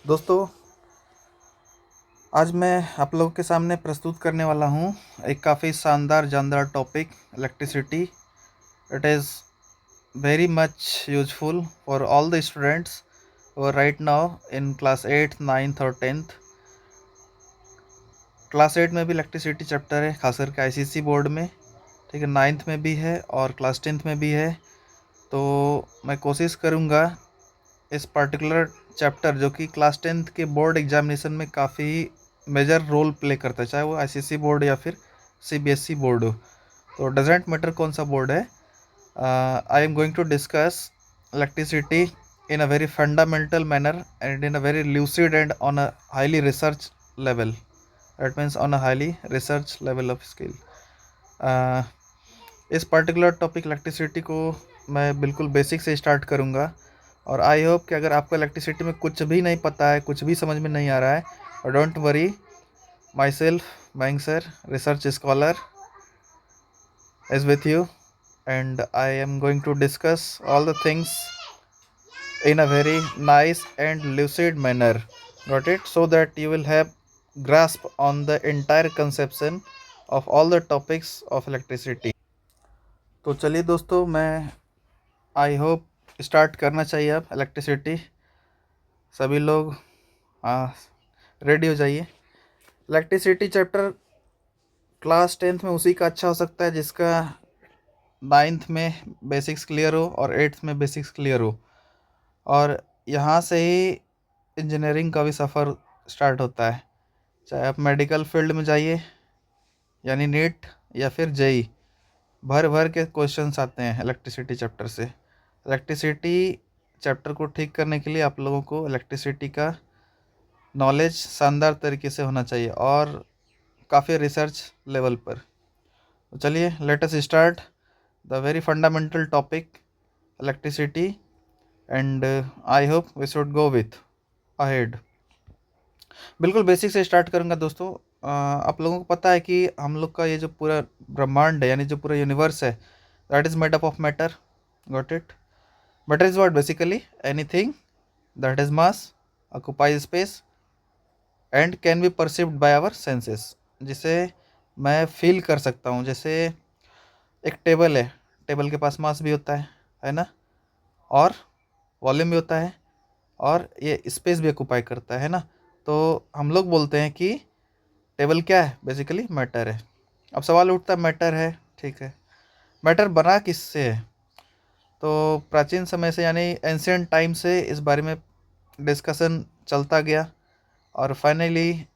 दोस्तों, आज मैं आप लोगों के सामने प्रस्तुत करने वाला हूँ एक काफ़ी शानदार जानदार topic electricity. It is very much useful for all the students और right now in class 8th 9th और 10th। क्लास 8 में भी इलेक्ट्रिसिटी चैप्टर है, खास करके आईसीएसई बोर्ड में। ठीक है, 9th में भी है और क्लास 10th में भी है। तो मैं कोशिश करूँगा इस पर्टिकुलर चैप्टर, जो कि क्लास 10th के बोर्ड एग्जामिनेशन में काफ़ी मेजर रोल प्ले करता है, चाहे वो आईसीएसई बोर्ड या फिर सीबीएसई बोर्ड हो। तो डजेंट मैटर कौन सा बोर्ड है, I am going to discuss electricity in a very fundamental manner and in a very lucid and on a highly research level. That means on a highly research level of skill. इस particular topic electricity को मैं बिल्कुल basic से start करूँगा और I hope कि अगर आपको इलेक्ट्रिसिटी में कुछ भी नहीं पता है, कुछ भी समझ में नहीं आ रहा है, और don't worry, my self Mayank sir, research scholar, is with you, and I am going to discuss all the things in a very nice and lucid manner. Got it? So that you will have grasp on the entire conception of all the topics of electricity. तो चलिए दोस्तों, मैं I hope start करना चाहिए अब electricity. सभी लोग हाँ रेडी हो जाइए। इलेक्ट्रिसिटी चैप्टर क्लास 10th में उसी का अच्छा हो सकता है जिसका 9th में बेसिक्स क्लियर हो और 8th में बेसिक्स क्लियर हो। और यहाँ से ही इंजीनियरिंग का भी सफ़र स्टार्ट होता है, चाहे आप मेडिकल फील्ड में जाइए यानी नीट, या फिर जेई, भर भर के क्वेश्चंस आते हैं इलेक्ट्रिसिटी चैप्टर से। इलेक्ट्रिसिटी चैप्टर को ठीक करने के लिए आप लोगों को इलेक्ट्रिसिटी का नॉलेज शानदार तरीके से होना चाहिए और काफ़ी रिसर्च लेवल पर। तो चलिए, let us start the very fundamental topic electricity, and I hope we should go with ahead. बिल्कुल बेसिक से स्टार्ट करूंगा दोस्तों। आप लोगों को पता है कि हम लोग का ये जो पूरा ब्रह्मांड है, यानी जो पूरा यूनिवर्स है, that is made up of matter. Got it? Matter is what? Basically anything that is mass, occupies space and can be perceived by our senses, जिसे मैं फील कर सकता हूँ। जैसे एक टेबल है, टेबल के पास मास भी होता है ना, और वॉल्यूम भी होता है, और ये स्पेस भी ऑक्युपाई करता है ना। तो हम लोग बोलते हैं कि टेबल क्या है? बेसिकली मैटर है। अब सवाल उठता है, मैटर है, ठीक है, मैटर बना किससे है? तो प्राचीन समय से, यानी एंशियंट टाइम से इस बारे में डिस्कशन चलता गया और फाइनली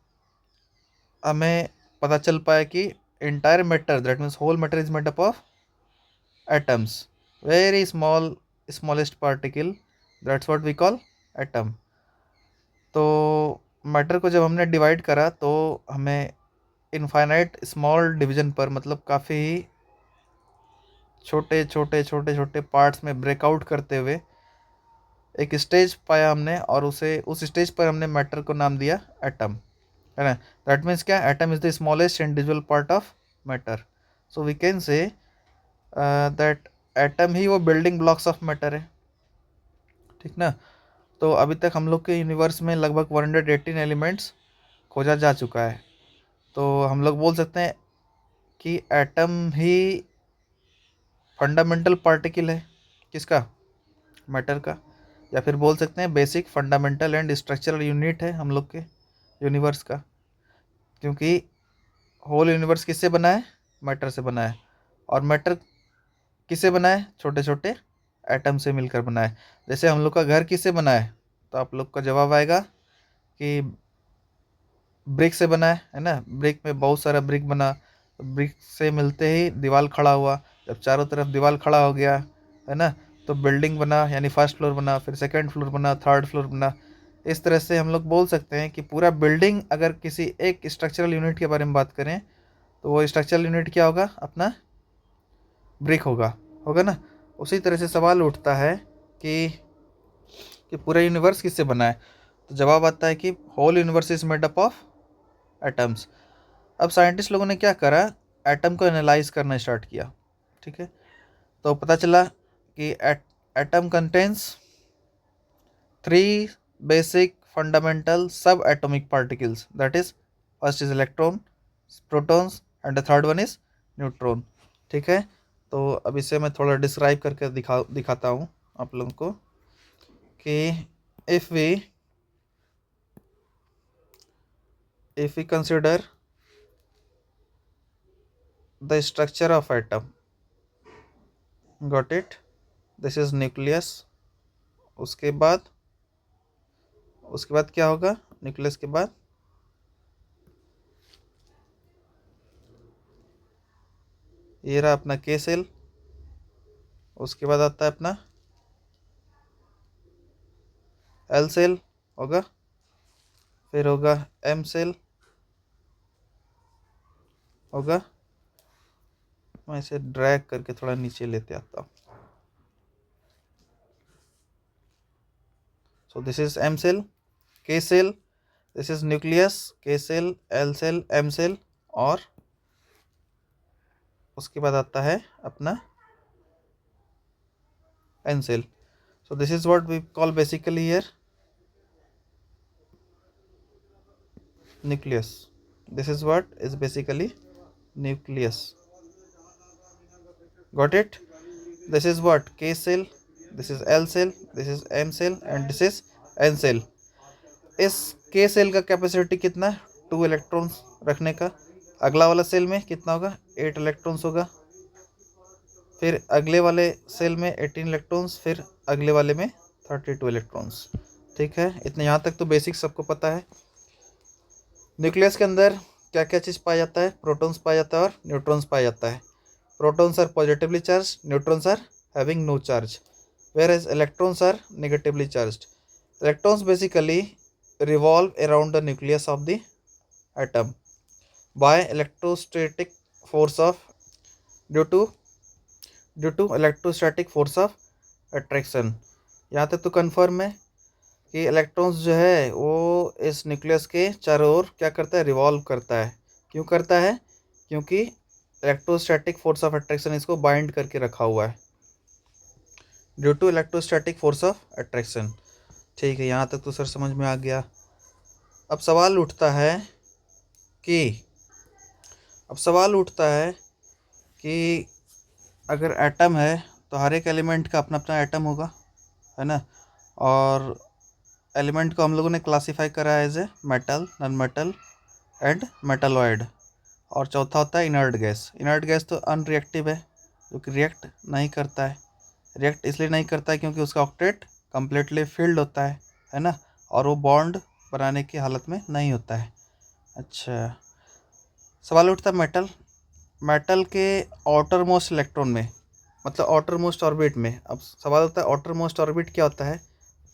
हमें पता चल पाया कि entire matter, that means whole matter, is made up of atoms, very small, smallest particle, that's what we call atom. तो मैटर को जब हमने डिवाइड करा तो हमें इनफाइनाइट स्मॉल डिवीजन पर, मतलब काफ़ी छोटे छोटे छोटे छोटे पार्ट्स में ब्रेकआउट करते हुए एक स्टेज पाया हमने, और उस स्टेज पर हमने मैटर को नाम दिया एटम, है ना। दैट मीन्स क्या? Atom is the smallest individual part of matter. So we can say that atom ही वो बिल्डिंग ब्लॉक्स ऑफ मैटर है, ठीक ना। तो अभी तक हम लोग के यूनिवर्स में लगभग 118 एलिमेंट्स खोजा जा चुका है। तो हम लोग बोल सकते हैं कि एटम ही फंडामेंटल पार्टिकल है, किसका? मैटर का। या फिर बोल सकते हैं basic fundamental and structural unit है हम लोग के यूनिवर्स का, क्योंकि होल यूनिवर्स किससे बना है? मैटर से बना है। और मैटर किससे बना है? छोटे छोटे एटम से मिलकर बना है। जैसे हम लोग का घर किससे बना है? तो आप लोग का जवाब आएगा कि ब्रिक से बना है ना। ब्रिक में बहुत सारा ब्रिक बना, तो ब्रिक से मिलते ही दीवार खड़ा हुआ। जब चारों तरफ दीवार खड़ा हो गया, है ना, तो बिल्डिंग बना, यानी फर्स्ट फ्लोर बना, फिर सेकंड फ्लोर बना, थर्ड फ्लोर बना। इस तरह से हम लोग बोल सकते हैं कि पूरा बिल्डिंग, अगर किसी एक स्ट्रक्चरल यूनिट के बारे में बात करें तो वो स्ट्रक्चरल यूनिट क्या होगा? अपना ब्रिक होगा, होगा ना। उसी तरह से सवाल उठता है कि पूरा यूनिवर्स किससे बना है? तो जवाब आता है कि whole universe is made up of atoms. अब साइंटिस्ट लोगों ने क्या करा? एटम को एनालाइज करना स्टार्ट किया, ठीक है। तो पता चला कि atom contains 3 basic fundamental subatomic particles, that is first is electron, protons and the third one is neutron। ठीक है, तो अब इसे मैं थोड़ा डिस्क्राइब करके दिखाता हूँ आप लोगों को कि if we consider the structure of atom, got it, this is nucleus। उसके बाद क्या होगा, न्यूक्लियस के बाद ये रहा अपना के सेल, उसके बाद आता है अपना एल सेल होगा, फिर होगा एम सेल होगा। मैं इसे ड्रैग करके थोड़ा नीचे लेते आता हूँ। So this is M shell, K shell, this is nucleus, K shell, L shell, M shell, और उसके बाद आता है अपना N shell. So this is what we call basically here nucleus, this is what is basically nucleus, got it। this is what K cell, this is L cell, this is M cell and this is N cell। इस K cell का capacity कितना है, 2 electrons रखने का। अगला वाला cell में कितना होगा, 8 इलेक्ट्रॉन्स होगा, फिर अगले वाले सेल में 18 इलेक्ट्रॉन्स, फिर अगले वाले में 32 इलेक्ट्रॉन्स। ठीक है, इतने यहाँ तक तो बेसिक सबको पता है। न्यूक्लियस के अंदर क्या क्या चीज़ पाया जाता है, प्रोटॉन्स पाया जाता है और न्यूट्रॉन्स पाया जाता है। Protons are positively charge, neutrons are having no charge, whereas electrons are negatively charged. Electrons basically revolve around the nucleus of the atom by electrostatic force of due to electrostatic force of attraction. यहाँ तक तो confirm है कि electrons जो है वो इस nucleus के चारों ओर क्या करता है, रिवॉल्व करता है। क्यों करता है, क्योंकि इलेक्ट्रोस्टैटिक फोर्स ऑफ अट्रैक्शन इसको बाइंड करके रखा हुआ है, due to electrostatic force of attraction. ठीक है, यहाँ तक तो सर समझ में आ गया। अब सवाल उठता है कि अगर एटम है तो हर एक एलिमेंट का अपना अपना एटम होगा, है ना, और एलिमेंट को हम लोगों ने क्लासीफाई करा है as a metal, non metal and metalloid. और चौथा होता है इनर्ट गैस। इनर्ट गैस तो अनरिएक्टिव है, जो कि रिएक्ट नहीं करता है। रिएक्ट इसलिए नहीं करता है क्योंकि उसका ऑक्टेट कम्प्लीटली फिल्ड होता है ना, और वो बॉन्ड बनाने की हालत में नहीं होता है। अच्छा, सवाल उठता है मेटल के आउटर मोस्ट इलेक्ट्रॉन में, मतलब आउटर मोस्ट ऑर्बिट में। अब सवाल होता है आउटर मोस्ट ऑर्बिट क्या होता है,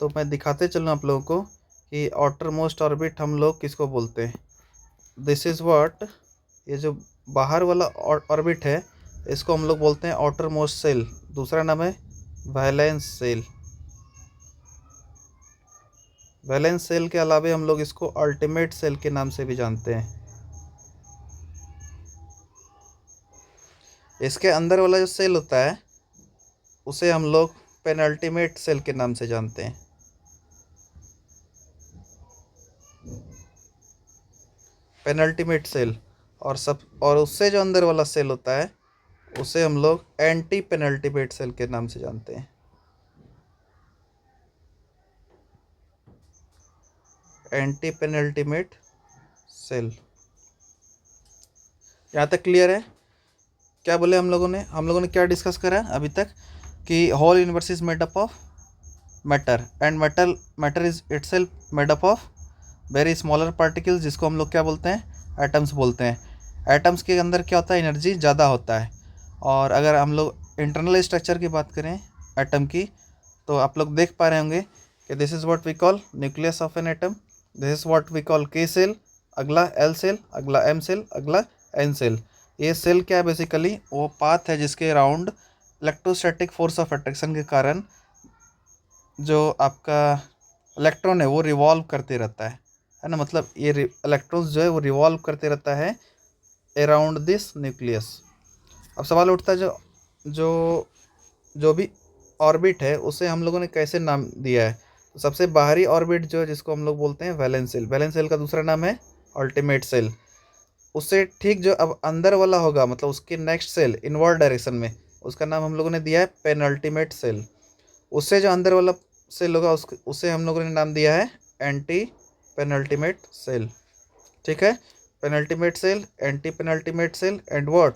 तो मैं दिखाते चलूँ आप लोगों को कि आउटर मोस्ट ऑर्बिट हम लोग किसको बोलते हैं। दिस इज़ व्हाट, ये जो बाहर वाला ऑर्बिट है इसको हम लोग बोलते हैं आउटर मोस्ट सेल। दूसरा नाम है वैलेंस सेल। वैलेंस सेल के अलावा हम लोग इसको अल्टीमेट सेल के नाम से भी जानते हैं। इसके अंदर वाला जो सेल होता है उसे हम लोग पेनल्टीमेट सेल के नाम से जानते हैं। पेनल्टीमेट सेल, और उससे जो अंदर वाला सेल होता है उसे हम लोग एंटी पेनल्टीमेट सेल के नाम से जानते हैं। Anti penultimate shell. यहाँ तक क्लियर है? क्या बोले हम लोगों ने क्या डिस्कस करा अभी तक कि whole universe is made up of matter and matter is itself made up of very smaller particles, जिसको हम लोग क्या बोलते हैं, एटम्स बोलते हैं। एटम्स के अंदर क्या होता है, एनर्जी ज़्यादा होता है। और अगर हम लोग इंटरनल स्ट्रक्चर की बात करें एटम की, तो आप लोग देख पा रहे होंगे कि this is what we call nucleus of an atom, this is what we call K shell, अगला एल सेल, अगला एम सेल, अगला एन सेल। ये सेल क्या है, बेसिकली वो पाथ है जिसके around electrostatic force of attraction के कारण जो आपका इलेक्ट्रॉन है वो रिवॉल्व करते रहता है ना, मतलब ये इलेक्ट्रॉन्स जो है वो रिवॉल्व करते रहता है अराउंड दिस न्यूक्लियस। अब सवाल उठता है जो भी ऑर्बिट है उसे हम लोगों ने कैसे नाम दिया है, सबसे बाहरी ऑर्बिट जो है जिसको हम लोग बोलते हैं वैलेंस शेल, वैलेंस शेल का दूसरा नाम है अल्टीमेट शेल। उससे ठीक जो अब अंदर वाला होगा, मतलब उसके नेक्स्ट सेल इनवर्ड डायरेक्शन में, उसका नाम हम लोगों ने दिया है पेनल्टीमेट सेल। उससे जो अंदर वाला सेल होगा उसे हम लोगों ने नाम दिया है एंटी पेनल्टीमेट सेल। ठीक है, penultimate shell, anti penultimate shell and what,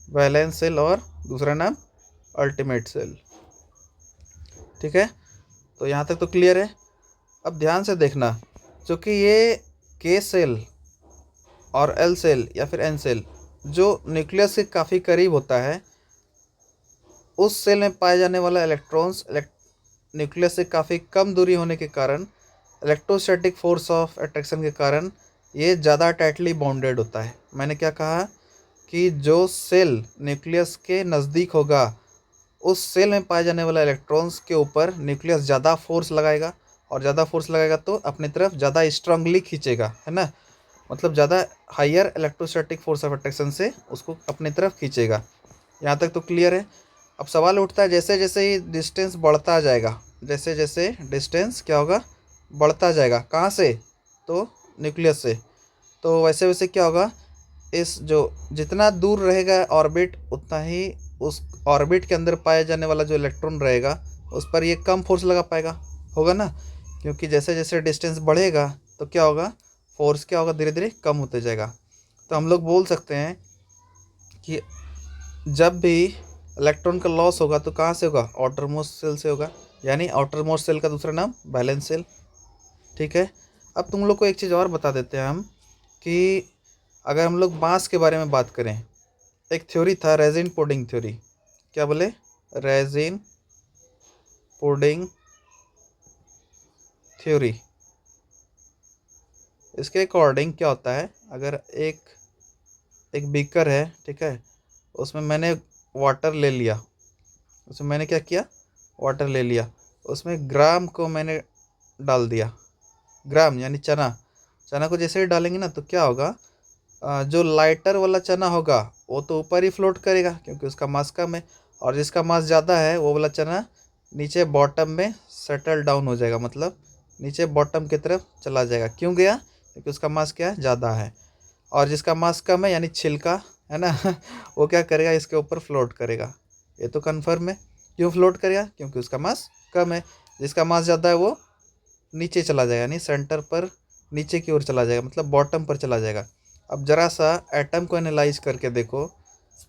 valence shell, और दूसरा नाम अल्टीमेट सेल। ठीक है, तो यहाँ तक तो क्लियर है। अब ध्यान से देखना, क्योंकि ये के सेल और एल सेल या फिर एन सेल जो न्यूक्लियस के काफ़ी करीब होता है, उस सेल में पाए जाने वाला इलेक्ट्रॉन्स न्यूक्लियस से काफ़ी कम दूरी होने के कारण, इलेक्ट्रोस्टैटिक फोर्स ऑफ अट्रैक्शन के कारण ये ज़्यादा टाइटली बाउंडेड होता है। मैंने क्या कहा कि जो सेल न्यूक्लियस के नज़दीक होगा, उस सेल में पाए जाने वाला इलेक्ट्रॉन्स के ऊपर न्यूक्लियस ज़्यादा फोर्स लगाएगा, और ज़्यादा फोर्स लगाएगा तो अपनी तरफ ज़्यादा स्ट्रांगली खींचेगा, है ना। मतलब ज़्यादा higher electrostatic force of attraction से उसको अपनी तरफ खींचेगा। यहाँ तक तो क्लियर है। अब सवाल उठता है, जैसे जैसे ही डिस्टेंस बढ़ता जाएगा, जैसे जैसे डिस्टेंस क्या होगा, बढ़ता जाएगा, कहाँ से, तो न्यूक्लियस से, तो वैसे वैसे क्या होगा, इस जो जितना दूर रहेगा ऑर्बिट, उतना ही उस ऑर्बिट के अंदर पाया जाने वाला जो इलेक्ट्रॉन रहेगा उस पर ये कम फोर्स लगा पाएगा, होगा ना। क्योंकि जैसे जैसे डिस्टेंस बढ़ेगा तो क्या होगा, फोर्स क्या होगा, धीरे धीरे कम होते जाएगा। तो हम लोग बोल सकते हैं कि जब भी इलेक्ट्रॉन का लॉस होगा तो कहाँ से होगा, आउटर मोस्ट सेल से होगा, यानी आउटर मोस्ट सेल का दूसरा नाम वैलेंस सेल। ठीक है, अब तुम लोग को एक चीज़ और बता देते हैं हम, कि अगर हम लोग मास के बारे में बात करें, एक थ्योरी था रेजिन पुडिंग थ्योरी। क्या बोले, रेजिन पुडिंग थ्योरी। इसके अकॉर्डिंग क्या होता है, अगर एक एक बीकर है, ठीक है, उसमें मैंने वाटर ले लिया, उसमें मैंने क्या किया, वाटर ले लिया, उसमें ग्राम को मैंने डाल दिया, ग्राम यानी चना, चना को जैसे ही डालेंगे ना तो क्या होगा, जो लाइटर वाला चना होगा वो तो ऊपर ही फ्लोट करेगा क्योंकि उसका मास कम है, और जिसका मास ज़्यादा है वो वाला चना नीचे बॉटम में सेटल डाउन हो जाएगा, मतलब नीचे बॉटम की तरफ चला जाएगा। क्यों गया, क्योंकि उसका मास क्या है, ज़्यादा है। और जिसका मास कम है यानी छिलका है ना वो क्या करेगा, इसके ऊपर फ्लोट करेगा। ये तो कन्फर्म है। क्यों फ्लोट करेगा, क्योंकि उसका मास कम है। जिसका मास ज़्यादा है वो नीचे चला जाएगा, यानी सेंटर पर नीचे की ओर चला जाएगा, मतलब बॉटम पर चला जाएगा। अब ज़रा सा एटम को एनालाइज करके देखो,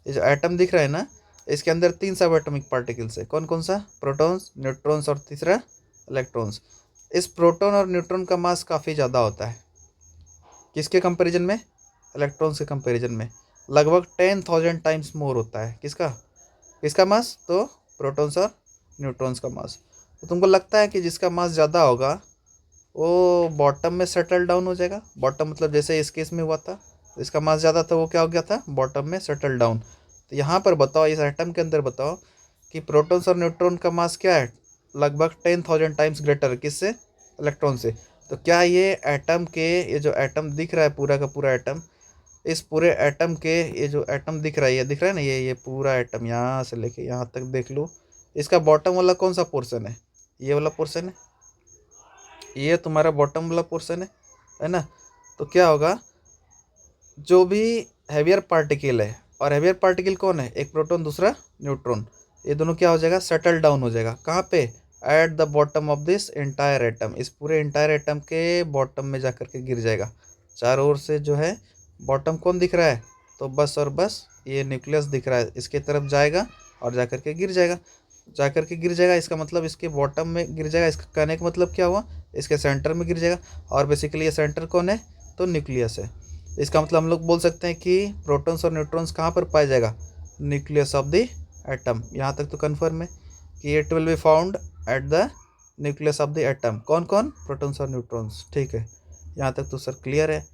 ये जो एटम दिख रहा है ना, इसके अंदर 3 सब एटॉमिक पार्टिकल्स है। कौन कौन सा, प्रोटॉन्स, न्यूट्रॉन्स और तीसरा इलेक्ट्रॉन्स। इस प्रोटॉन और न्यूट्रॉन का मास काफ़ी ज़्यादा होता है, किसके कंपैरिजन में, इलेक्ट्रॉन्स के कंपैरिजन में लगभग 10,000 टाइम्स मोर होता है। किसका, किसका मास, तो प्रोटॉन्स और न्यूट्रॉन्स का मास। तो तुमको लगता है कि जिसका मास ज़्यादा होगा वो बॉटम में सेटल डाउन हो जाएगा। बॉटम मतलब जैसे इस केस में हुआ था, इसका मास ज़्यादा था, वो क्या हो गया था, बॉटम में सेटल डाउन। तो यहाँ पर बताओ, इस एटम के अंदर बताओ कि प्रोटॉन्स और न्यूट्रॉन का मास क्या है, लगभग 10,000 टाइम्स ग्रेटर, किससे, इलेक्ट्रॉन से। तो क्या ये एटम के, ये जो एटम दिख रहा है पूरा का पूरा एटम, इस पूरे एटम के, ये जो एटम दिख रहा है, ये दिख रहा है ना, ये पूरा एटम यहाँ से लेके यहाँ तक देख लो, इसका बॉटम वाला कौन सा पोर्शन है, ये वाला पोर्शन है, ये तुम्हारा बॉटम वाला पोर्शन है ना। तो क्या होगा, जो भी हैवियर पार्टिकल है, और हैवियर पार्टिकल कौन है, एक प्रोटॉन दूसरा न्यूट्रॉन, ये दोनों क्या हो जाएगा, सेटल डाउन हो जाएगा। कहाँ पे, at the bottom of this entire atom, इस पूरे एंटायर एटम के बॉटम में जाकर के गिर जाएगा। चारों ओर से जो है बॉटम कौन दिख रहा है, तो बस और बस ये न्यूक्लियस दिख रहा है, इसके तरफ जाएगा और जाकर के गिर जाएगा, जाकर के गिर जाएगा। इसका मतलब इसके बॉटम में गिर जाएगा, इसका कहने का मतलब क्या हुआ, इसके सेंटर में गिर जाएगा। और बेसिकली ये सेंटर कौन है, तो न्यूक्लियस है। इसका मतलब हम लोग बोल सकते हैं कि प्रोटॉन्स और न्यूट्रॉन्स कहाँ पर पाया जाएगा, न्यूक्लियस ऑफ द एटम। यहाँ तक तो कन्फर्म है कि it will be found at the nucleus of the atom. कौन कौन, प्रोटॉन्स और न्यूट्रॉन्स। ठीक है, यहाँ तक तो सर क्लियर है।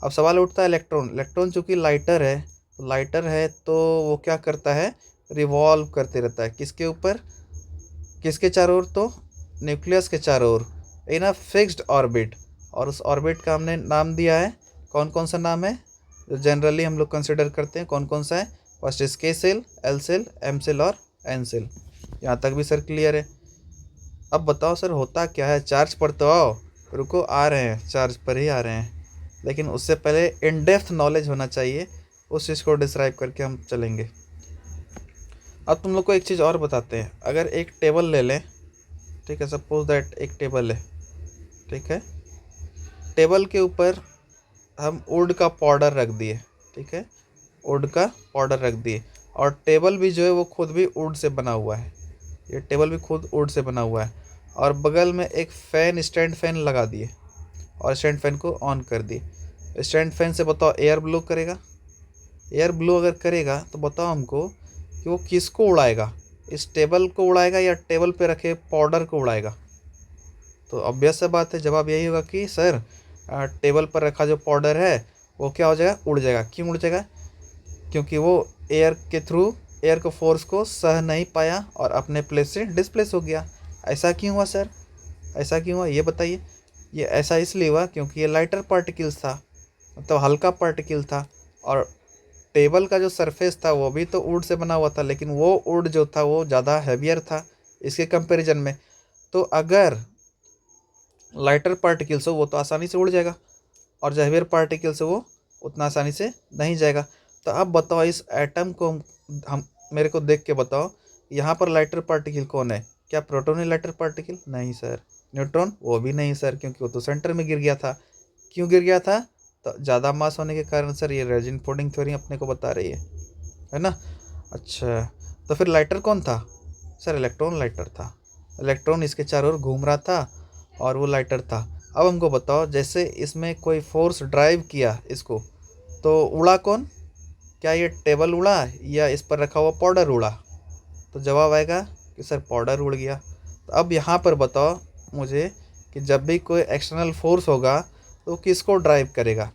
अब सवाल उठता है इलेक्ट्रॉन। इलेक्ट्रॉन चूँकि लाइटर है, तो लाइटर है तो वो क्या करता है, रिवॉल्व करते रहता है, किसके ऊपर, किसके चारों ओर, तो न्यूक्लियस के चारों ओर, इन अ फिक्स्ड ऑर्बिट। और उस ऑर्बिट का हमने नाम दिया है, कौन कौन सा नाम है जो जनरली हम लोग कंसिडर करते हैं, कौन कौन सा है, first is K shell, L shell, M shell और एन सेल। यहाँ तक भी सर क्लियर है। अब बताओ सर होता क्या है, चार्ज पर तो आओ। रुको आ रहे हैं, चार्ज पर ही आ रहे हैं, लेकिन उससे पहले इन डेप्थ नॉलेज होना चाहिए, उस चीज़ को डिस्क्राइब करके हम चलेंगे। अब तुम लोग को एक चीज़ और बताते हैं, अगर एक टेबल ले लें, ठीक है, सपोज दैट एक टेबल है, ठीक है, टेबल के ऊपर हम वुड का पाउडर रख दिए, ठीक है, वुड का पाउडर रख दिए, और टेबल भी जो है वो खुद भी वुड से बना हुआ है, ये टेबल भी खुद वुड से बना हुआ है, और बगल में एक फ़ैन, स्टैंड फैन लगा दिए, और स्टैंड फैन को ऑन कर दिए। स्टैंड फैन से बताओ एयर ब्लो करेगा? एयर ब्लो अगर करेगा तो बताओ हमको कि वो किसको उड़ाएगा, इस टेबल को उड़ाएगा या टेबल पे रखे पाउडर को उड़ाएगा? तो ऑब्वियस सा बात है, जवाब यही होगा कि सर टेबल पर रखा जो पाउडर है वो क्या हो जाएगा, उड़ जाएगा। क्यों उड़ जाएगा? क्योंकि वो एयर के थ्रू एयर को फोर्स को सह नहीं पाया और अपने प्लेस से डिस्प्लेस हो गया। ऐसा क्यों हुआ सर, ऐसा क्यों हुआ ये बताइए? ये ऐसा इसलिए हुआ क्योंकि ये लाइटर पार्टिकल्स था, मतलब हल्का पार्टिकल था, और टेबल का जो सरफेस था वो भी तो वुड से बना हुआ था, लेकिन वो वुड जो था वो ज़्यादा हैवियर था इसके कंपैरिजन में। तो अगर लाइटर पार्टिकल्स हो वो तो आसानी से उड़ जाएगा, और जो हैवियर पार्टिकल्स है वो उतना आसानी से नहीं जाएगा। तो अब बताओ इस एटम को हम मेरे को देख के बताओ, यहाँ पर लाइटर पार्टिकल कौन है? क्या प्रोटॉन है लाइटर पार्टिकल? नहीं सर। न्यूट्रॉन? वो भी नहीं सर, क्योंकि वो तो सेंटर में गिर गया था। क्यों गिर गया था? तो ज़्यादा मास होने के कारण सर, ये रेजिनफोल्डिंग थ्योरी अपने को बता रही है ना। अच्छा, तो फिर लाइटर कौन था? सर इलेक्ट्रॉन लाइटर था, इलेक्ट्रॉन इसके चारों ओर घूम रहा था और वो लाइटर था। अब हमको बताओ, जैसे इसमें कोई फोर्स ड्राइव किया इसको, तो उड़ा कौन? क्या ये टेबल उड़ा या इस पर रखा हुआ पाउडर उड़ा? तो जवाब आएगा कि सर पाउडर उड़ गया। तो अब यहाँ पर बताओ मुझे कि जब भी कोई एक्सटर्नल फोर्स होगा तो किसको ड्राइव करेगा,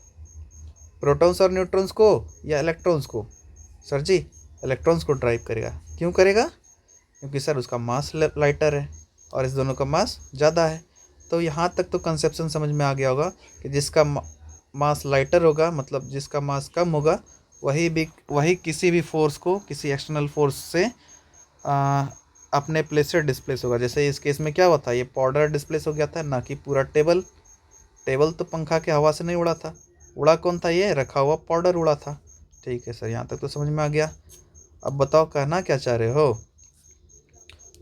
प्रोटॉन्स और न्यूट्रॉन्स को या इलेक्ट्रॉन्स को? सर जी इलेक्ट्रॉन्स को ड्राइव करेगा। क्यों करेगा? क्योंकि सर उसका मास लाइटर है और इस दोनों का मास ज़्यादा है। तो यहाँ तक तो कंसेप्शन समझ में आ गया होगा कि जिसका मास लाइटर होगा, मतलब जिसका मास कम होगा, वही किसी भी फोर्स को, किसी एक्सटर्नल फोर्स से आ, अपने प्लेस से डिस्प्लेस होगा। जैसे इस केस में क्या हुआ था, ये पाउडर डिस्प्लेस हो गया था, ना कि पूरा टेबल। टेबल तो पंखा के हवा से नहीं उड़ा था, उड़ा कौन था? ये रखा हुआ पाउडर उड़ा था। ठीक है सर, यहाँ तक तो समझ में आ गया। अब बताओ कहना क्या चाह रहे हो?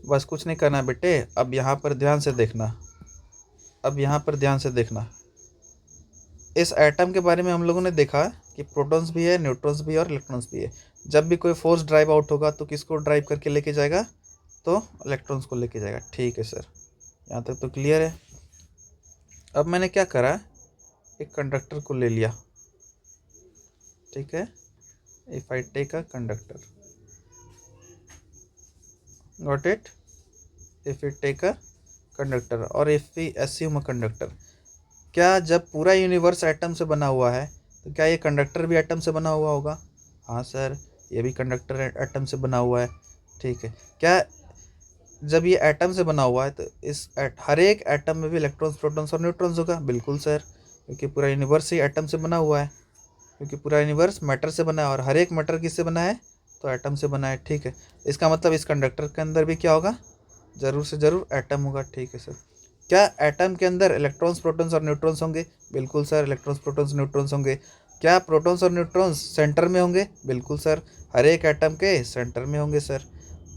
बस कुछ नहीं करना बेटे, अब यहाँ पर ध्यान से देखना, अब यहाँ पर ध्यान से देखना। इस एटम के बारे में हम लोगों ने देखा कि प्रोटॉन्स भी है, न्यूट्रॉन्स भी है और इलेक्ट्रॉन्स भी है। जब भी कोई फोर्स ड्राइव आउट होगा तो किसको ड्राइव करके लेके जाएगा? तो इलेक्ट्रॉन्स को लेके जाएगा। ठीक है सर, यहाँ तक तो क्लियर है। अब मैंने क्या करा, एक कंडक्टर को ले लिया, ठीक है, if I take a conductor, got it, if you take a conductor और if we assume a conductor. क्या जब पूरा यूनिवर्स एटम से बना हुआ है तो क्या ये कंडक्टर भी एटम से बना हुआ होगा? हाँ सर, ये भी कंडक्टर एटम से बना हुआ है। ठीक है, क्या जब ये एटम से बना हुआ है तो हर एक एटम में भी इलेक्ट्रॉन्स, प्रोटॉन्स और न्यूट्रॉन्स होगा? बिल्कुल सर, क्योंकि पूरा यूनिवर्स ही एटम से बना हुआ है, क्योंकि पूरा यूनिवर्स मैटर से बना है, और हर एक मैटर किससे बना है? तो एटम से बना है। ठीक है, इसका मतलब इस कंडक्टर के अंदर भी क्या होगा? ज़रूर से ज़रूर एटम होगा। ठीक है सर, क्या एटम के अंदर इलेक्ट्रॉन्स, प्रोटॉन्स और न्यूट्रॉन्स होंगे? बिल्कुल सर, इलेक्ट्रॉन्स, प्रोटॉन्स, न्यूट्रॉन्स होंगे। क्या प्रोटॉन्स और न्यूट्रॉन्स सेंटर में होंगे? बिल्कुल सर, हर एक एटम के सेंटर में होंगे सर।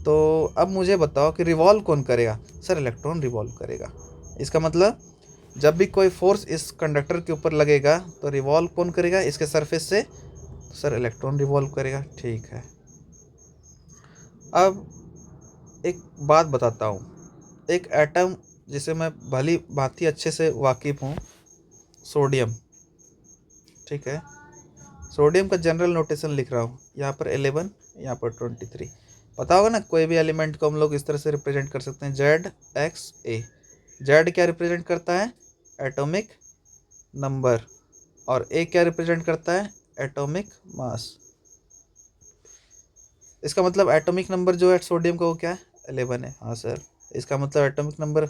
तो अब मुझे बताओ कि रिवॉल्व कौन करेगा? सर इलेक्ट्रॉन रिवॉल्व करेगा। इसका मतलब जब भी कोई फोर्स इस कंडक्टर के ऊपर लगेगा तो रिवॉल्व कौन करेगा इसके सरफेस से? तो सर इलेक्ट्रॉन रिवॉल्व करेगा। ठीक है, अब एक बात बताता हूँ, एक एटम जिसे मैं भली भांति अच्छे से वाकिफ़ हूँ, सोडियम, ठीक है, सोडियम का जनरल नोटेशन लिख रहा हूँ, यहाँ पर 11, यहाँ पर 23। पता होगा ना, कोई भी एलिमेंट को हम लोग इस तरह से रिप्रेजेंट कर सकते हैं, Z, X, A। जेड क्या रिप्रेजेंट करता है? Atomic number. और ए क्या रिप्रेजेंट करता है? Atomic mass. इसका मतलब एटॉमिक नंबर जो है सोडियम का वो क्या है? 11 है। हाँ सर, इसका मतलब एटॉमिक नंबर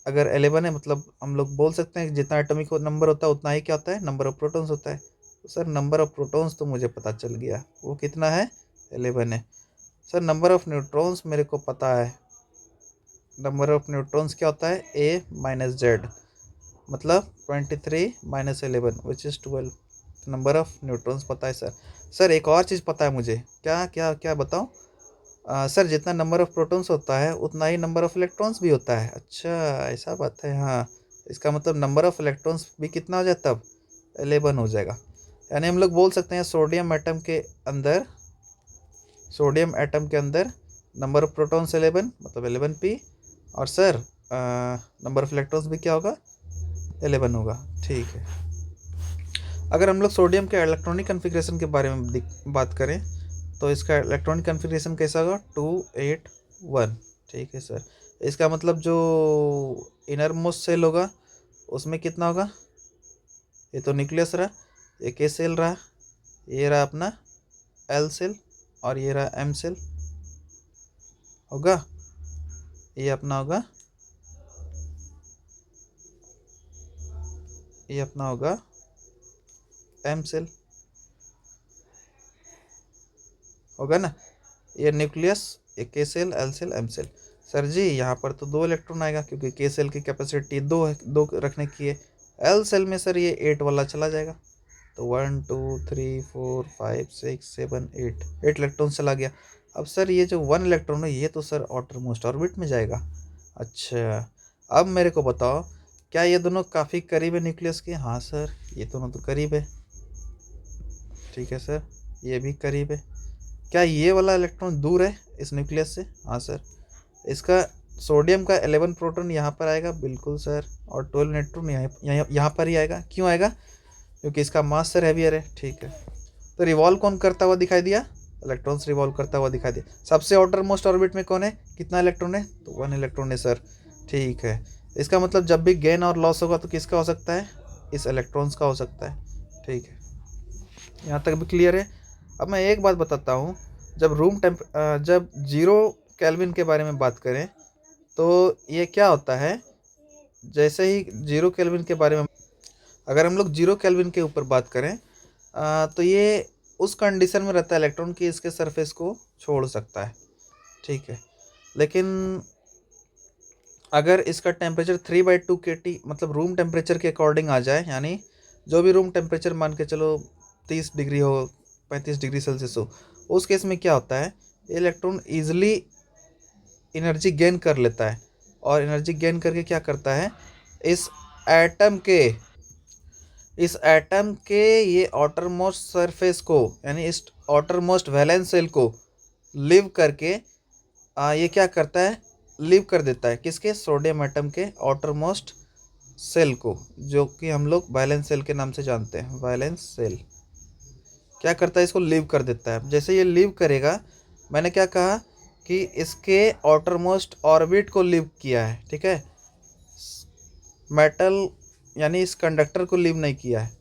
अगर 11 है, मतलब हम लोग बोल सकते हैं कि जितना एटॉमिक नंबर होता है उतना ही क्या होता है? नंबर ऑफ प्रोटॉन्स होता है। तो सर नंबर ऑफ प्रोटॉन्स तो मुझे पता चल गया, वो कितना है? 11 है। सर नंबर ऑफ न्यूट्रॉन्स मेरे को पता है, नंबर ऑफ न्यूट्रॉन्स क्या होता है, ए माइनस जेड, मतलब 23 minus 11 which is 12। Number of neutrons पता है सर। सर एक और चीज़ पता है मुझे, क्या क्या क्या बताऊँ? सर जितना नंबर ऑफ प्रोटॉन्स होता है उतना ही नंबर ऑफ इलेक्ट्रॉन्स भी होता है। अच्छा, ऐसा बात है। हाँ, इसका मतलब नंबर ऑफ इलेक्ट्रॉन्स भी कितना हो जाए तब, 11 हो जाएगा। यानी हम लोग बोल सकते हैं सोडियम एटम के अंदर नंबर ऑफ प्रोटॉन्स 11, मतलब 11p। और सर नंबर ऑफ इलेक्ट्रॉन्स भी क्या होगा, 11 होगा। ठीक है। अगर हम लोग सोडियम के इलेक्ट्रॉनिक कन्फिग्रेशन के बारे में बात करें तो इसका इलेक्ट्रॉनिक कन्फिग्रेशन कैसा होगा, 281। ठीक है सर। इसका मतलब जो इनर मोस्ट सेल होगा उसमें कितना होगा, ये तो न्यूक्लियस रहा, ये के सेल रहा, ये रहा अपना एल सेल, और ये रहा एम सेल होगा, ये अपना होगा, ये अपना होगा एम सेल, होगा ना। ये न्यूक्लियस, ये K shell, L shell, M shell. Sir ji यहाँ पर तो 2 इलेक्ट्रॉन आएगा क्योंकि के सेल की कैपेसिटी 2 है, 2 रखने की है। एल सेल में सर ये 8 वाला चला जाएगा, तो 1 2 3 4 5 6 7 8 इलेक्ट्रॉन चला गया। अब सर ये जो 1 इलेक्ट्रॉन है ये तो सर आउटर मोस्ट ऑर्बिट में जाएगा। अच्छा, अब मेरे को बताओ, क्या ये दोनों काफ़ी करीब है न्यूक्लियस के? हाँ सर, ये दोनों तो करीब है। ठीक है सर, ये भी करीब है। क्या ये वाला इलेक्ट्रॉन दूर है इस न्यूक्लियस से? हाँ सर। इसका सोडियम का 11 प्रोटॉन यहाँ पर आएगा, बिल्कुल सर, और 12 न्यूट्रॉन यहाँ पर ही आएगा। क्यों आएगा? क्योंकि इसका मास सर हैवियर है। ठीक है। तो रिवॉल्व कौन करता हुआ दिखाई दिया? इलेक्ट्रॉन्स रिवॉल्व करता हुआ दिखाई दिया। सबसे आउटर मोस्ट ऑर्बिट में कौन है, कितना इलेक्ट्रॉन है? तो 1 इलेक्ट्रॉन है सर। ठीक है। इसका मतलब जब भी गेन और लॉस होगा तो किसका हो सकता है, इस इलेक्ट्रॉन्स का हो सकता है। ठीक है, यहाँ तक भी क्लियर है। अब मैं एक बात बताता हूँ, जब 0 केल्विन के बारे में बात करें तो ये क्या होता है, जैसे ही 0 केल्विन के बारे में, अगर हम लोग 0 केल्विन के ऊपर बात करें तो ये उस कंडीशन में रहता है इलेक्ट्रॉन की इसके सरफेस को छोड़ सकता है। ठीक है। लेकिन अगर इसका टेम्परेचर 3/2 KT, मतलब रूम टेम्परेचर के अकॉर्डिंग आ जाए, यानी जो भी रूम टेम्परेचर मान के चलो 30 डिग्री हो, 35 डिग्री सेल्सियस हो, उस केस में क्या होता है, इलेक्ट्रॉन ईजिली एनर्जी गेन कर लेता है। और एनर्जी गेन करके क्या करता है, इस एटम के इस एटम के ये आउटर मोस्ट सरफेस को, यानी इस आउटर मोस्ट वैलेंस सेल को लिव करके ये क्या करता है, लिव कर देता है किसके, सोडियम एटम के आउटर मोस्ट सेल को, जो कि हम लोग वैलेंस सेल के नाम से जानते हैं। वैलेंस सेल क्या करता है, इसको लीव कर देता है। जैसे ये लीव करेगा, मैंने क्या कहा कि इसके आउटर मोस्ट ऑर्बिट को लीव किया है। ठीक है, मेटल यानी इस कंडक्टर को लीव नहीं किया है।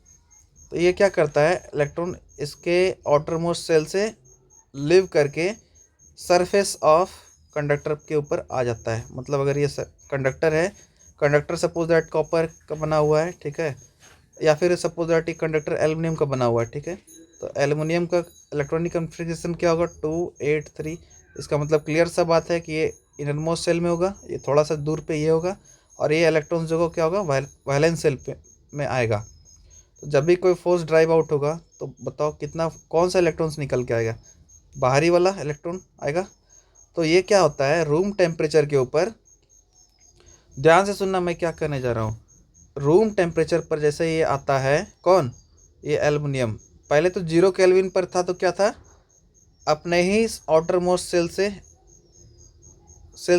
तो ये क्या करता है, इलेक्ट्रॉन इसके आउटर मोस्ट सेल से लीव करके सरफेस ऑफ कंडक्टर के ऊपर आ जाता है। मतलब अगर ये कंडक्टर है, कंडक्टर सपोज दैट कॉपर का बना हुआ है, ठीक है, या फिर सपोज दैट ये कंडक्टर एल्युमिनियम का बना हुआ है। ठीक है, तो एल्युमिनियम का इलेक्ट्रॉनिक कन्फिग्रेशन क्या होगा, 283। इसका मतलब क्लियर सा बात है कि ये इनर मोस्ट सेल में होगा, ये थोड़ा सा दूर पे ये होगा, और ये इलेक्ट्रॉन्स जो क्या होगा, वैलेंस सेल में आएगा। तो जब भी कोई फोर्स ड्राइव आउट होगा तो बताओ कितना, कौन सा इलेक्ट्रॉन्स निकल के आएगा, बाहरी वाला इलेक्ट्रॉन आएगा। तो ये क्या होता है, रूम टेम्परेचर के ऊपर, ध्यान से सुनना मैं क्या करने जा रहा हूँ। रूम टेम्परेचर पर जैसे ये आता है, कौन, ये एल्युमिनियम, पहले तो 0 केल्विन पर था, तो क्या था, अपने ही आउटर मोस्ट सेल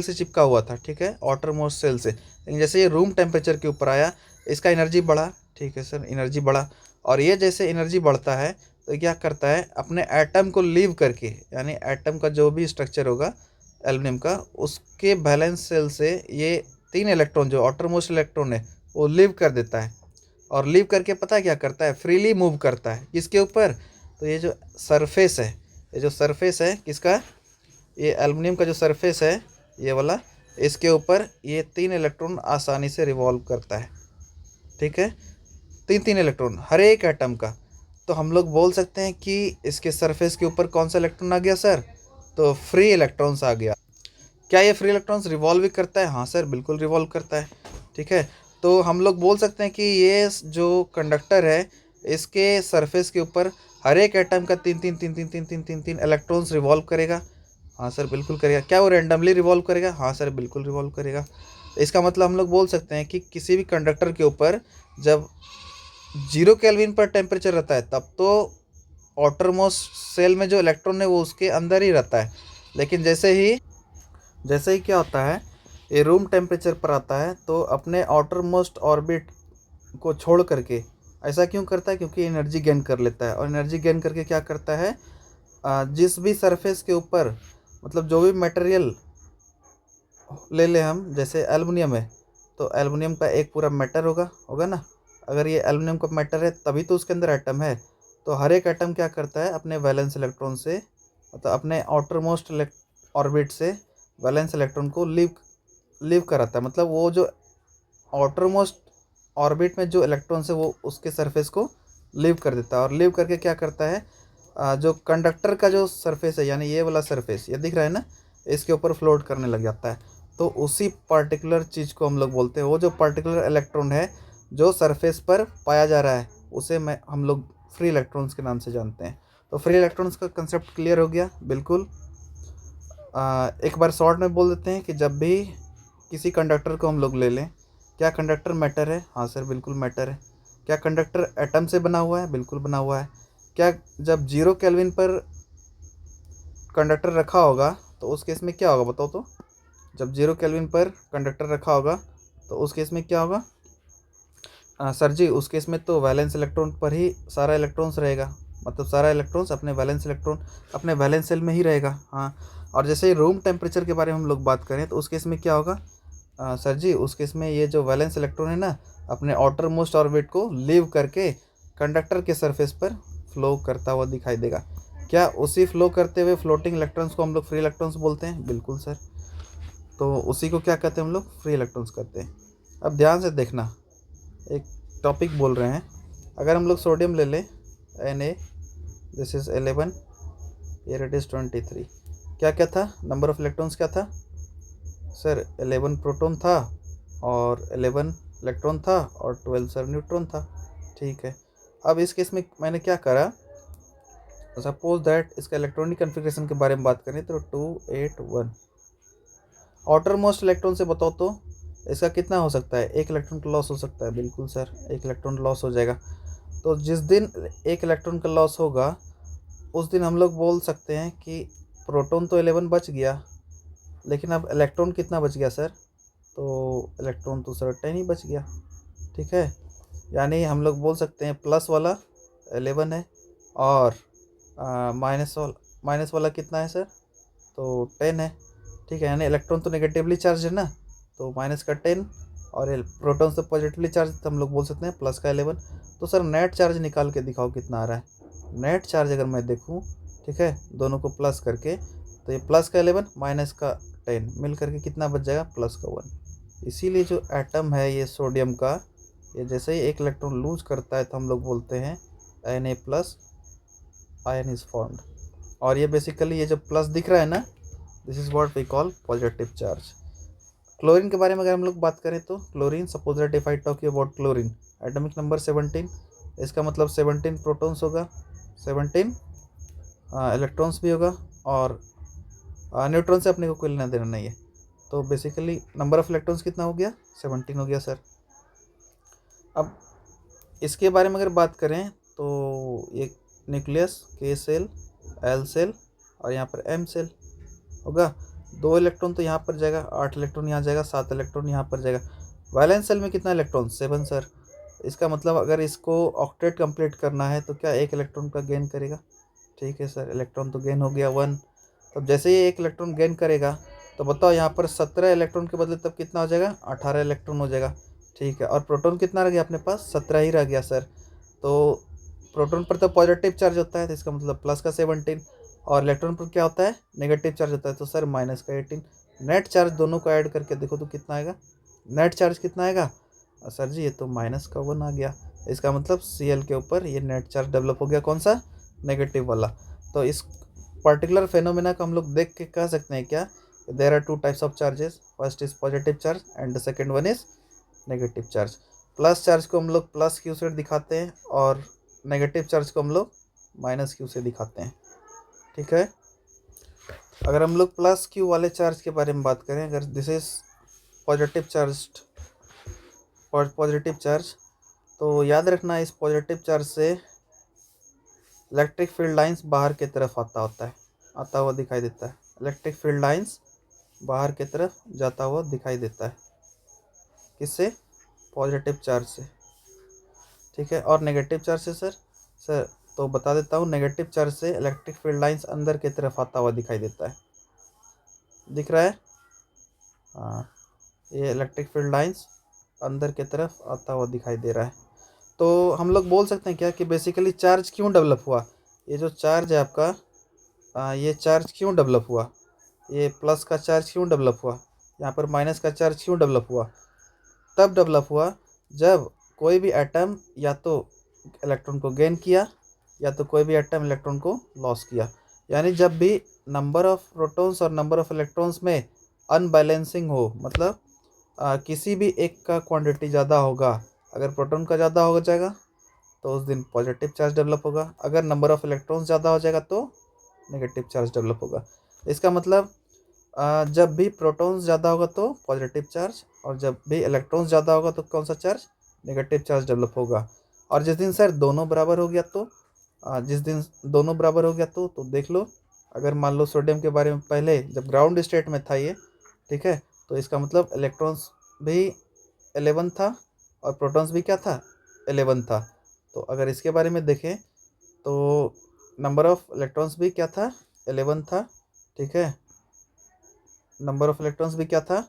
से चिपका हुआ था। ठीक है, आउटर मोस्ट सेल से। लेकिन जैसे ये रूम टेम्परेचर के ऊपर आया, इसका एनर्जी बढ़ा। ठीक है सर, एनर्जी बढ़ा, और ये जैसे एनर्जी बढ़ता है तो क्या करता है, अपने एटम को लीव करके, यानी एटम का जो भी स्ट्रक्चर होगा एल्युमिनियम का, उसके बैलेंस सेल से ये 3 इलेक्ट्रॉन जो आउटर मोस्ट इलेक्ट्रॉन है वो लीव कर देता है। और लीव करके पता है क्या करता है, फ्रीली मूव करता है किसके ऊपर, तो ये जो सरफेस है, ये जो सरफेस है किसका, ये एल्युमिनियम का जो सरफेस है ये वाला, इसके ऊपर ये 3 इलेक्ट्रॉन आसानी से रिवॉल्व करता है। ठीक है, 3 इलेक्ट्रॉन हर एक एटम का। तो हम लोग बोल सकते हैं कि इसके सरफेस के ऊपर कौन सा इलेक्ट्रॉन आ गया सर, तो फ्री इलेक्ट्रॉन्स आ गया। क्या ये फ्री इलेक्ट्रॉन्स रिवॉल्व भी करता है? हाँ सर, बिल्कुल रिवॉल्व करता है। ठीक है, तो हम लोग बोल सकते हैं कि ये जो कंडक्टर है, इसके सरफेस के ऊपर हर एक एटम का तीन तीन तीन तीन तीन तीन तीन तीन इलेक्ट्रॉन्स रिवॉल्व करेगा। हाँ सर, बिल्कुल करेगा। क्या वो रैंडमली रिवॉल्व करेगा? हाँ सर, बिल्कुल रिवॉल्व करेगा। इसका मतलब हम लोग बोल सकते हैं कि किसी भी कंडक्टर के ऊपर जब 0 केल्विन पर टेम्परेचर रहता है, तब तो आउटर मोस्ट सेल में जो इलेक्ट्रॉन है वो उसके अंदर ही रहता है। लेकिन जैसे ही क्या होता है, ये रूम टेम्परेचर पर आता है तो अपने आउटर मोस्ट ऑर्बिट को छोड़ करके, ऐसा क्यों करता है? क्योंकि एनर्जी गेन कर लेता है। और एनर्जी गेन करके क्या करता है, जिस भी सरफेस के ऊपर, मतलब जो भी मटेरियल ले ले हम, जैसे एल्युमिनियम है तो एल्युमिनियम का एक पूरा मैटर होगा होगा ना। अगर ये एल्युमिनियम का मैटर है तभी तो उसके अंदर एटम है। तो हर एक एटम क्या करता है, अपने वैलेंस इलेक्ट्रॉन से, मतलब अपने आउटर मोस्ट ऑर्बिट से वैलेंस इलेक्ट्रॉन को लीव कराता है। मतलब वो जो आउटर मोस्ट ऑर्बिट में जो इलेक्ट्रॉन्स है वो उसके सरफेस को लीव कर देता है। और लीव करके क्या करता है, जो कंडक्टर का जो सरफेस है, यानी ये वाला सरफेस ये दिख रहा है ना, इसके ऊपर फ्लोट करने लग जाता है। तो उसी पर्टिकुलर चीज़ को हम लोग बोलते हैं, वो जो पर्टिकुलर इलेक्ट्रॉन है जो सरफेस पर पाया जा रहा है, उसे हम लोग फ्री इलेक्ट्रॉन्स के नाम से जानते हैं। तो फ्री इलेक्ट्रॉन्स का कंसेप्ट क्लियर हो गया? बिल्कुल। एक बार शॉर्ट में बोल देते हैं कि जब भी किसी कंडक्टर को हम लोग ले लें, क्या कंडक्टर मैटर है? हाँ सर, बिल्कुल मैटर है। क्या कंडक्टर एटम से बना हुआ है? बिल्कुल बना हुआ है। क्या जब 0 केल्विन पर कंडक्टर रखा होगा तो उस केस में क्या होगा, बताओ तो? जब 0 केल्विन पर कंडक्टर रखा होगा तो उस केस में क्या होगा? सर जी, उस केस में तो वैलेंस इलेक्ट्रॉन पर ही सारा इलेक्ट्रॉन्स रहेगा। मतलब सारा इलेक्ट्रॉन्स अपने वैलेंस सेल में ही रहेगा। हाँ, और जैसे ही रूम टेम्परेचर के बारे में हम लोग बात करें तो उस केस में क्या होगा? सर जी, उस केस में ये जो वैलेंस इलेक्ट्रॉन है ना, अपने आउटर मोस्ट ऑर्बिट को लीव करके कंडक्टर के सरफेस पर फ्लो करता हुआ दिखाई देगा। क्या उसी फ्लो करते हुए फ्लोटिंग इलेक्ट्रॉन्स को हम लोग फ्री इलेक्ट्रॉन्स बोलते हैं? बिल्कुल सर। तो उसी को क्या कहते हैं हम लोग? फ्री इलेक्ट्रॉन्स कहते हैं। अब ध्यान से देखना, एक टॉपिक बोल रहे हैं। अगर हम लोग सोडियम ले लें, Na, this is 11, here it is 23। क्या क्या था, नंबर ऑफ इलेक्ट्रॉन्स क्या था? सर 11 प्रोटॉन था और 11 इलेक्ट्रॉन था और 12 सर न्यूट्रॉन था। ठीक है, अब इस केस में मैंने क्या करा, सपोज दैट इसका इलेक्ट्रॉनिक कन्फिग्रेशन के बारे में बात करें तो 281। आउटर मोस्ट इलेक्ट्रॉन से बताओ तो इसका कितना हो सकता है? एक इलेक्ट्रॉन का लॉस हो सकता है। बिल्कुल सर, एक इलेक्ट्रॉन लॉस हो जाएगा। तो जिस दिन एक इलेक्ट्रॉन का लॉस होगा उस दिन हम लोग बोल सकते हैं कि प्रोटॉन तो 11 बच गया, लेकिन अब इलेक्ट्रॉन कितना बच गया सर? तो इलेक्ट्रॉन तो सर 10 ही बच गया। ठीक है, यानी हम लोग बोल सकते हैं प्लस वाला 11 है और माइनस वाला कितना है सर? तो 10 है। ठीक है, यानी इलेक्ट्रॉन तो नेगेटिवली चार्ज है ना, तो माइनस का 10, और प्रोटॉन तो पॉजिटिवली चार्ज, तो हम लोग बोल सकते हैं प्लस का 11। तो सर नेट चार्ज निकाल के दिखाओ कितना आ रहा है। नेट चार्ज अगर मैं देखूं, ठीक है, दोनों को प्लस करके, तो ये प्लस का 11 माइनस का 10 मिल करके कितना बच जाएगा? प्लस का 1। इसीलिए जो एटम है ये सोडियम का, ये जैसे ही एक इलेक्ट्रॉन लूज करता है तो हम लोग बोलते हैं Na plus ion is formed. और ये बेसिकली ये जो प्लस दिख रहा है ना, this is what we call positive charge. Chlorine के बारे में अगर हम लोग बात करें तो chlorine, suppose that if I talk about chlorine, atomic number 17, इसका मतलब 17 प्रोटॉन्स होगा, 17 इलेक्ट्रॉन्स भी होगा, और न्यूट्रॉन से अपने को कोई लेना देना नहीं है। तो बेसिकली नंबर ऑफ इलेक्ट्रॉन्स कितना हो गया? 17 हो गया सर। अब इसके बारे में अगर बात करें तो ये nucleus, K shell, L cell और यहाँ पर एम सेल होगा। 2 इलेक्ट्रॉन तो यहाँ पर जाएगा, 8 इलेक्ट्रॉन यहाँ जाएगा, 7 इलेक्ट्रॉन यहाँ पर जाएगा। वैलेंस सेल में कितना इलेक्ट्रॉन? 7 सर। इसका मतलब अगर इसको ऑक्टेट कंप्लीट करना है तो क्या एक इलेक्ट्रॉन का गेन करेगा? ठीक है सर, इलेक्ट्रॉन तो गेन हो गया 1। तब जैसे ही एक इलेक्ट्रॉन गेन करेगा तो बताओ यहाँ पर 17 इलेक्ट्रॉन के बदले तब कितना हो जाएगा? 18 इलेक्ट्रॉन हो जाएगा। ठीक है, और प्रोटॉन कितना रह गया अपने पास? 17 ही रह गया सर। तो प्रोटॉन पर तो पॉजिटिव चार्ज होता है, तो इसका मतलब प्लस का 17, और इलेक्ट्रॉन पर क्या होता है? नेगेटिव चार्ज होता है, तो सर माइनस का 18। नेट चार्ज दोनों को ऐड करके देखो तो कितना आएगा? नेट चार्ज कितना आएगा? सर जी ये तो माइनस का 1 आ गया। इसका मतलब Cl के ऊपर ये नेट चार्ज डेवलप हो गया, कौन सा? नेगेटिव वाला। तो इस पर्टिकुलर फेनोमेना को हम लोग देख के कह सकते हैं क्या there are two types of charges, first is positive charge and the second one is negative charge. Plus charge को हम लोग प्लस क्यू से दिखाते हैं और नेगेटिव चार्ज को हम लोग माइनस क्यू से दिखाते हैं। ठीक है, अगर हम लोग प्लस क्यू वाले चार्ज के बारे में बात करें, अगर this is positive charge, positive charge, तो याद रखना इस पॉजिटिव चार्ज से इलेक्ट्रिक फील्ड लाइंस बाहर की तरफ आता हुआ दिखाई देता है। इलेक्ट्रिक फील्ड लाइंस बाहर की तरफ जाता हुआ दिखाई देता है, किससे? पॉजिटिव चार्ज से। ठीक है, और नेगेटिव चार्ज से सर तो बता देता हूँ, नेगेटिव चार्ज से इलेक्ट्रिक फील्ड लाइंस अंदर की तरफ आता हुआ दिखाई देता है। दिख रहा है? हाँ, ये इलेक्ट्रिक फील्ड लाइंस अंदर की तरफ आता हुआ दिखाई दे रहा है। तो हम लोग बोल सकते हैं क्या कि बेसिकली चार्ज क्यों डेवलप हुआ? ये जो चार्ज है आपका, ये चार्ज क्यों डेवलप हुआ? ये प्लस का चार्ज क्यों डेवलप हुआ? यहाँ पर माइनस का चार्ज क्यों डेवलप हुआ? तब डेवलप हुआ जब कोई भी एटम या तो इलेक्ट्रॉन को गेन किया या तो कोई भी एटम इलेक्ट्रॉन को लॉस किया। यानी जब भी नंबर ऑफ प्रोटॉन्स और नंबर ऑफ इलेक्ट्रॉन्स में अनबैलेंसिंग हो, मतलब किसी भी एक का क्वांटिटी ज़्यादा होगा, अगर प्रोटॉन का ज़्यादा हो जाएगा तो उस दिन पॉजिटिव चार्ज डेवलप होगा, अगर नंबर ऑफ इलेक्ट्रॉन्स ज़्यादा हो जाएगा तो नेगेटिव चार्ज डेवलप होगा। इसका मतलब जब भी प्रोटॉन्स ज़्यादा होगा तो पॉजिटिव चार्ज, और जब भी इलेक्ट्रॉन्स ज़्यादा होगा तो कौन सा चार्ज? नेगेटिव चार्ज डेवलप होगा। और जिस दिन सर दोनों बराबर हो गया तो जिस दिन दोनों बराबर हो गया तो देख लो, अगर मान लो सोडियम के बारे में पहले जब ग्राउंड स्टेट में था ये, ठीक है, तो इसका मतलब इलेक्ट्रॉन्स भी 11 था और प्रोटॉन्स भी क्या था? 11 था। तो अगर इसके बारे में देखें तो नंबर ऑफ इलेक्ट्रॉन्स भी क्या था? 11 था। ठीक है, नंबर ऑफ इलेक्ट्रॉन्स भी क्या था?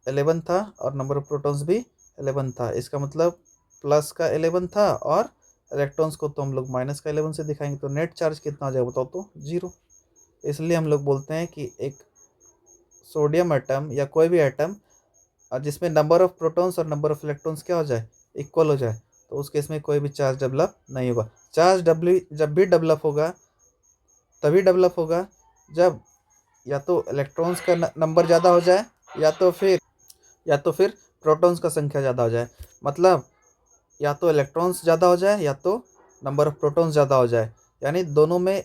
11 था और नंबर ऑफ प्रोटॉन्स भी 11 था। इसका मतलब प्लस का 11 था और इलेक्ट्रॉन्स को तो हम लोग माइनस का 11 से दिखाएंगे, तो नेट चार्ज कितना आ जाएगा बताओ तो? 0। इसलिए हम लोग बोलते हैं कि एक सोडियम एटम या कोई भी एटम जिसमें नंबर ऑफ प्रोटॉन्स और नंबर ऑफ इलेक्ट्रॉन्स क्या हो जाए? इक्वल हो जाए, तो उस केस में कोई भी चार्ज डेवलप नहीं होगा। चार्ज जब भी डेवलप होगा तभी डेवलप होगा जब या तो इलेक्ट्रॉन्स का नंबर ज़्यादा हो जाए या तो फिर प्रोटॉन्स का संख्या ज़्यादा हो जाए। मतलब या तो इलेक्ट्रॉन्स ज़्यादा हो जाए या तो नंबर ऑफ प्रोटॉन्स ज़्यादा हो जाए, यानी दोनों में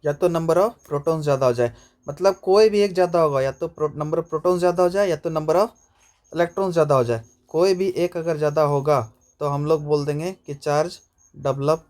या तो नंबर ऑफ प्रोटॉन्स ज़्यादा हो जाए। मतलब कोई भी एक ज़्यादा होगा, या तो नंबर ऑफ प्रोटॉन्स ज़्यादा हो जाए या तो नंबर ऑफ इलेक्ट्रॉन्स ज़्यादा हो जाए। कोई भी एक अगर ज़्यादा होगा तो हम लोग बोल देंगे कि चार्ज डेवलप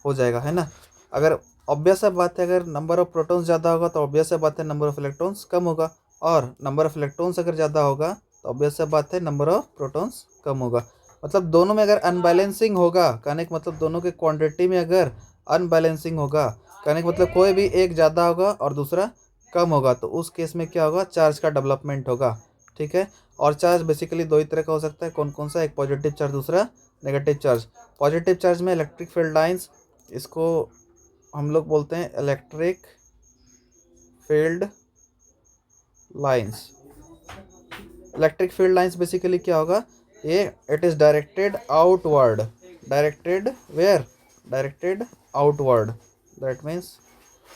हो जाएगा, है ना। अगर ऑब्वियस सा बात है, अगर नंबर ऑफ प्रोटॉन्स ज़्यादा होगा तो ऑब्वियस सा बात है नंबर ऑफ इलेक्ट्रॉन्स कम होगा, और नंबर ऑफ इलेक्ट्रॉन्स अगर ज़्यादा होगा तो ऑब्वियस सा बात है नंबर ऑफ प्रोटॉन्स कम होगा। मतलब दोनों में अगर अनबैलेंसिंग होगा, कहने का मतलब दोनों के क्वांटिटी में अगर अनबैलेंसिंग होगा, कहने का मतलब कोई भी एक ज़्यादा होगा और दूसरा कम होगा, तो उस केस में क्या होगा? चार्ज का डेवलपमेंट होगा। ठीक है, और चार्ज बेसिकली दो ही तरह का हो सकता है। कौन कौन सा? एक पॉजिटिव चार्ज, दूसरा नेगेटिव चार्ज। पॉजिटिव चार्ज में इलेक्ट्रिक फील्ड लाइंस, इसको हम लोग बोलते हैं electric field lines. Electric field lines basically क्या होगा? ये it is directed outward. Directed where? Directed outward. That means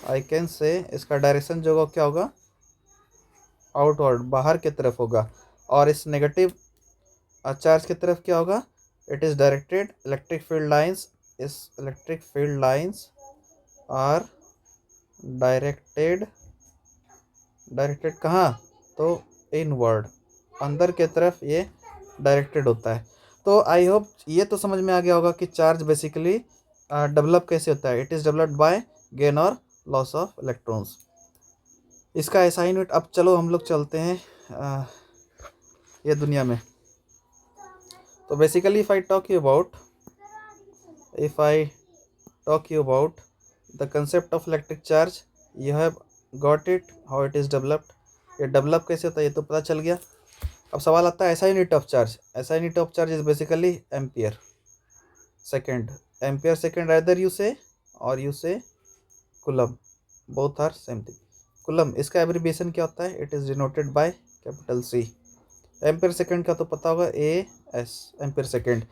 I can say इसका डायरेक्शन जो होगा क्या होगा? आउटवर्ड, बाहर की तरफ होगा। और इस नेगेटिव चार्ज की तरफ क्या होगा? It is directed, electric field lines, इस electric field lines are directed, directed कहाँ? तो इनवर्ड, अंदर के तरफ ये डायरेक्टेड होता है। तो आई होप ये तो समझ में आ गया होगा कि चार्ज बेसिकली डेवलप कैसे होता है। It is developed by gain और लॉस ऑफ इलेक्ट्रॉन्स। इसका ऐसा यूनिट। अब चलो हम लोग चलते हैं ये दुनिया में। तो basically if I talk you about the concept of electric charge, you have got it, how it is developed. ये डेवलप कैसे होता है ये तो पता चल गया। अब सवाल आता है SI unit of charge. SI unit of charge is basically ampere second. Ampere second rather you say, और you say coulomb, both are same thing. Coulomb, इसका एब्रिविएशन क्या होता है? It is denoted by capital C. Ampere second का तो पता होगा, A S, ampere second.